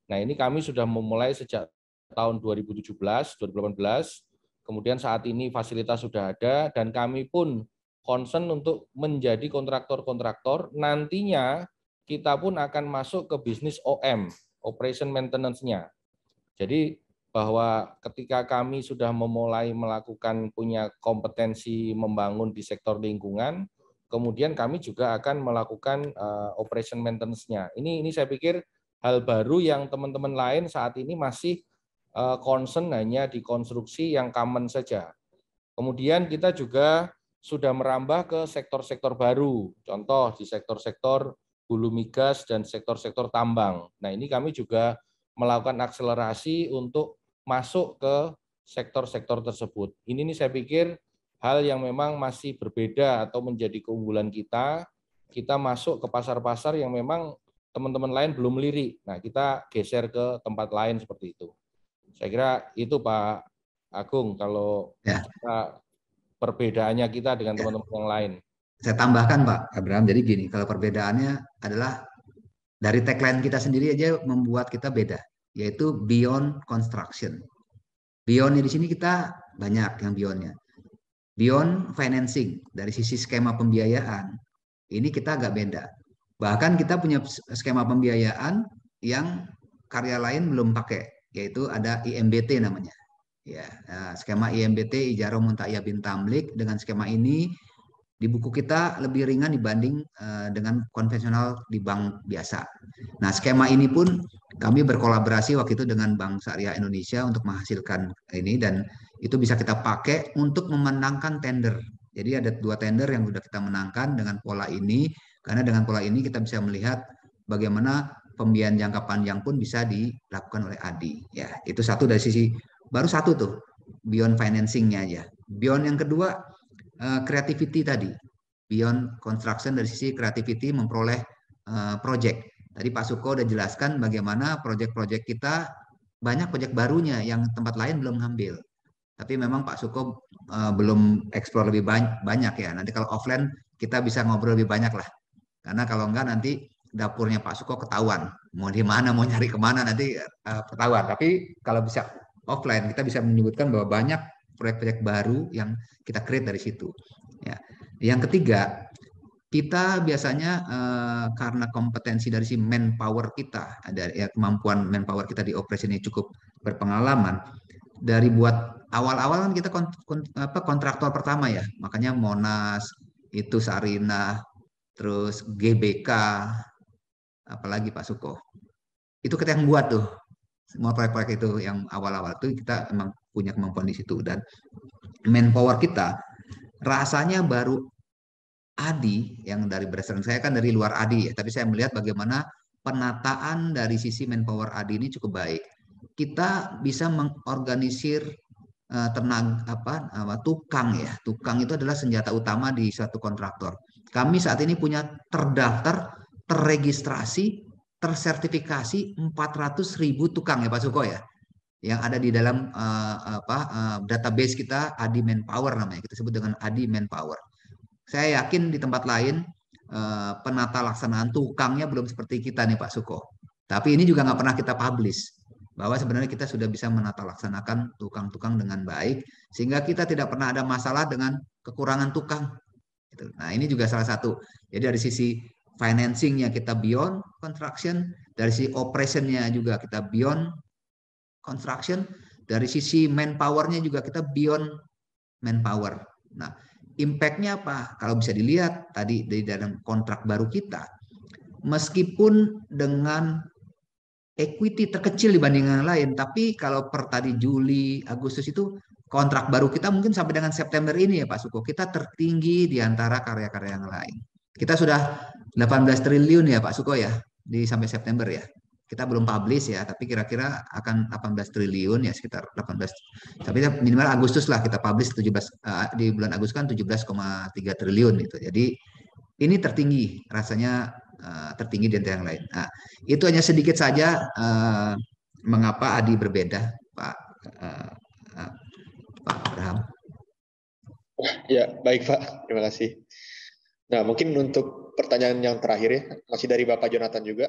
Nah, ini kami sudah memulai sejak tahun 2017, 2018, kemudian saat ini fasilitas sudah ada, dan kami pun concern untuk menjadi kontraktor-kontraktor. Nantinya kita pun akan masuk ke bisnis OM, operation maintenance-nya. Jadi bahwa ketika kami sudah memulai melakukan punya kompetensi membangun di sektor lingkungan, kemudian kami juga akan melakukan operation maintenance-nya. Ini saya pikir hal baru yang teman-teman lain saat ini masih concern hanya di konstruksi yang common saja. Kemudian kita juga sudah merambah ke sektor-sektor baru, contoh di sektor-sektor hulu migas dan sektor-sektor tambang. Nah, ini kami juga melakukan akselerasi untuk masuk ke sektor-sektor tersebut. Ini saya pikir hal yang memang masih berbeda atau menjadi keunggulan kita. Kita masuk ke pasar-pasar yang memang teman-teman lain belum lirik. Nah, kita geser ke tempat lain seperti itu. Saya kira itu Pak Agung kalau perbedaannya kita dengan teman-teman yang lain. Saya tambahkan Pak Abraham, jadi gini, kalau perbedaannya adalah dari tagline kita sendiri aja membuat kita beda, yaitu beyond construction. Beyond di sini kita banyak yang beyondnya. Beyond financing, dari sisi skema pembiayaan, ini kita agak beda. Bahkan kita punya skema pembiayaan yang karya lain belum pakai, yaitu ada IMBT namanya. Ya, skema IMBT, Ijaro Muntaiyah bin Tamlik, dengan skema ini di buku kita lebih ringan dibanding dengan konvensional di bank biasa. Nah, skema ini pun kami berkolaborasi waktu itu dengan Bank Syariah Indonesia untuk menghasilkan ini, dan itu bisa kita pakai untuk memenangkan tender. Jadi ada 2 tender yang sudah kita menangkan dengan pola ini, karena dengan pola ini kita bisa melihat bagaimana pembiayaan jangka panjang pun bisa dilakukan oleh ADI. Ya, itu satu dari sisi, baru satu tuh, beyond financing-nya aja. Beyond yang kedua, creativity tadi, beyond construction dari sisi creativity memperoleh project. Tadi Pak Suko udah jelaskan bagaimana project-project kita banyak project barunya yang tempat lain belum ngambil. Tapi memang Pak Suko belum explore lebih banyak ya. Nanti kalau offline kita bisa ngobrol lebih banyak lah. Karena kalau enggak nanti dapurnya Pak Suko ketahuan. Mau di mana, mau nyari kemana nanti ketahuan. Tapi kalau bisa offline kita bisa menyebutkan bahwa banyak proyek-proyek baru yang kita create dari situ. Ya. Yang ketiga, kita biasanya karena kompetensi dari si manpower kita, ada ya, kemampuan manpower kita di operasi ini cukup berpengalaman. Dari buat awal-awal kan kita kontraktor pertama ya, makanya Monas, itu Sarinah, terus GBK, apalagi Pak Suko. Itu kita yang buat tuh. Semua proyek-proyek itu yang awal-awal itu kita emang punya kemampuan di situ, dan manpower kita rasanya baru ADI yang dari berdasarkan saya kan dari luar ADI ya, tapi saya melihat bagaimana penataan dari sisi manpower ADI ini cukup baik. Kita bisa mengorganisir tukang ya. Tukang itu adalah senjata utama di suatu kontraktor. Kami saat ini punya terdaftar, terregistrasi, tersertifikasi 400.000 tukang ya Pak Suko ya, yang ada di dalam database kita ADI Manpower namanya, kita sebut dengan ADI Manpower. Saya yakin di tempat lain penata laksanaan tukangnya belum seperti kita nih Pak Suko, tapi ini juga nggak pernah kita publish bahwa sebenarnya kita sudah bisa menata laksanakan tukang-tukang dengan baik sehingga kita tidak pernah ada masalah dengan kekurangan tukang. Nah ini juga salah satu. Jadi dari sisi financing-nya kita beyond construction, dari sisi operation-nya juga kita beyond construction, dari sisi manpower-nya juga kita beyond manpower. Nah, impact-nya apa? Kalau bisa dilihat tadi dari dalam kontrak baru kita, meskipun dengan equity terkecil dibandingkan yang lain, tapi kalau per tadi Juli, Agustus itu kontrak baru kita mungkin sampai dengan September ini ya Pak Suko, kita tertinggi di antara karya-karya yang lain. Kita sudah 18 triliun ya Pak Suko ya, di sampai September ya. Kita belum publish ya, tapi kira-kira akan 18 triliun ya, sekitar 18. Tapi minimal Agustus lah kita publish 17 di bulan Agustus kan 17,3 triliun itu. Jadi ini tertinggi, rasanya tertinggi di antara yang lain. Nah, itu hanya sedikit saja mengapa ADI berbeda, Pak Abraham. Ya, baik Pak. Terima kasih. Nah, mungkin untuk pertanyaan yang terakhir ya, masih dari Bapak Jonathan juga.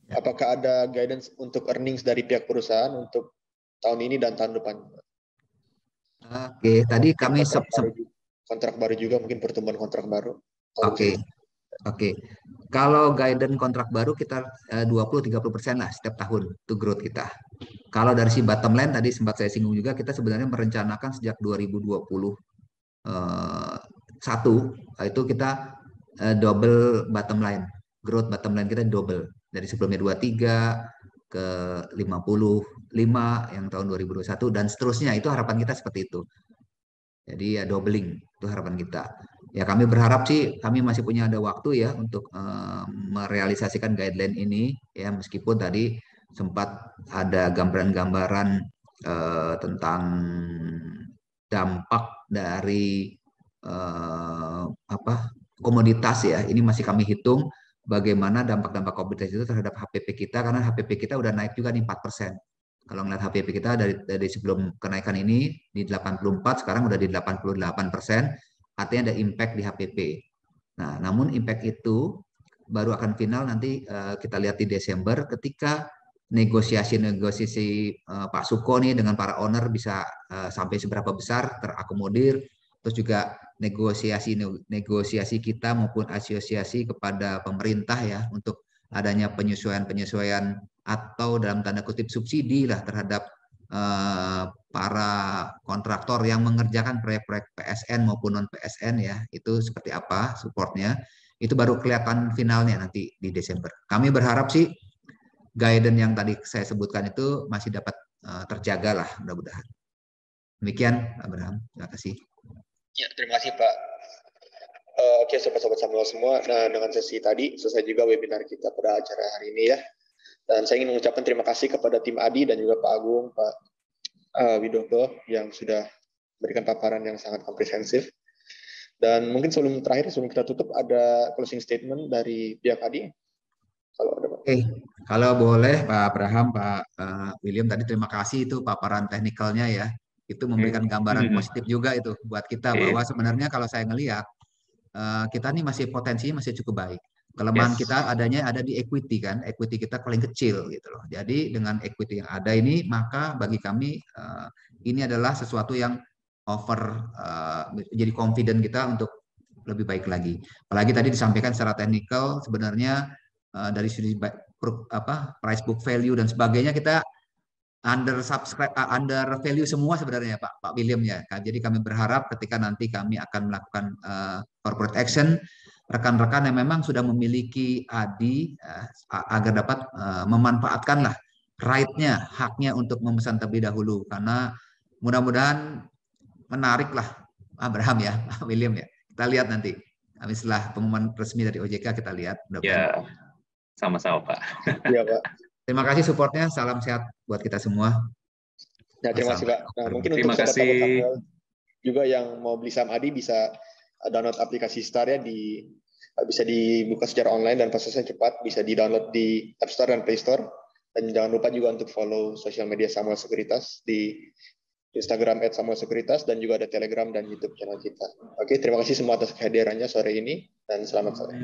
Ya. Apakah ada guidance untuk earnings dari pihak perusahaan untuk tahun ini dan tahun depan? Oke, tadi kami kontrak baru juga, mungkin pertumbuhan kontrak baru. Oke. Kalau guidance kontrak baru kita 20-30% lah setiap tahun itu growth kita. Kalau dari si bottom line tadi sempat saya singgung juga, kita sebenarnya merencanakan sejak 2021 itu kita double bottom line. Growth bottom line kita double. Dari sebelumnya 23 ke 55 yang tahun 2021 dan seterusnya, itu harapan kita seperti itu. Jadi ya doubling itu harapan kita. Ya kami berharap sih kami masih punya ada waktu ya untuk merealisasikan guideline ini ya, meskipun tadi sempat ada gambaran-gambaran tentang dampak dari komoditas ya, ini masih kami hitung. bagaimana dampak-dampak COVID itu terhadap HPP kita, karena HPP kita udah naik juga nih 4%. Kalau ngeliat HPP kita dari sebelum kenaikan ini di 84, sekarang udah di 88%, artinya ada impact di HPP. Nah, namun impact itu baru akan final nanti kita lihat di Desember ketika negosiasi Pak Suko nih dengan para owner bisa sampai seberapa besar terakomodir, terus juga negosiasi kita maupun asosiasi kepada pemerintah ya untuk adanya penyesuaian atau dalam tanda kutip subsidi lah terhadap para kontraktor yang mengerjakan proyek-proyek PSN maupun non PSN ya, itu seperti apa supportnya, itu baru kelihatan finalnya nanti di Desember. Kami berharap sih guidance yang tadi saya sebutkan itu masih dapat terjaga lah mudah-mudahan. Demikian Abraham, terima kasih. Ya, terima kasih Pak. Oke, sobat-sobat Samuel semua. Nah, dengan sesi tadi selesai juga webinar kita pada acara hari ini ya. Dan saya ingin mengucapkan terima kasih kepada tim Adi dan juga Pak Agung, Pak Widodo yang sudah memberikan paparan yang sangat komprehensif. Dan mungkin sebelum kita tutup, ada closing statement dari pihak Adi. Kalau ada Pak. Oke, kalau boleh Pak Abraham, Pak William tadi terima kasih itu paparan teknikalnya ya. Itu memberikan gambaran positif juga itu buat kita bahwa sebenarnya kalau saya ngelihat kita nih masih potensinya masih cukup baik. Kelemahan kita adanya ada di equity kan, equity kita paling kecil gitu loh. Jadi dengan equity yang ada ini, maka bagi kami ini adalah sesuatu yang jadi confident kita untuk lebih baik lagi. Apalagi tadi disampaikan secara teknikal sebenarnya dari sudut price book value dan sebagainya kita under value semua sebenarnya Pak William ya. Jadi kami berharap ketika nanti kami akan melakukan corporate action, rekan-rekan yang memang sudah memiliki ADI agar dapat memanfaatkanlah right-nya, haknya untuk memesan terlebih dahulu, karena mudah-mudahan menarik lah Abraham ya, Pak William ya. Kita lihat nanti setelah pengumuman resmi dari OJK kita lihat. Ya, sama-sama Pak. Iya Pak. Terima kasih supportnya, salam sehat buat kita semua. Ya, terima kasih Pak. Nah, mungkin terima untuk kasih sahabat juga yang mau beli saham ADI bisa download aplikasi Star ya, bisa dibuka secara online dan prosesnya cepat, bisa di-download di App Store dan Play Store. Dan jangan lupa juga untuk follow sosial media Samuel Sekuritas di Instagram @samuelsekuritas dan juga ada Telegram dan YouTube channel kita. Oke, terima kasih semua atas kehadirannya sore ini dan selamat sore.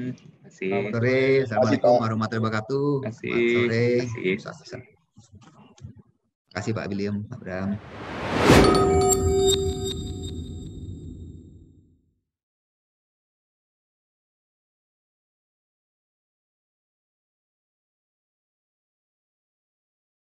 Selamat sore, Assalamualaikum warahmatullahi wabarakatuh. Selamat sore. Terima kasih Pak William, Pak Abraham.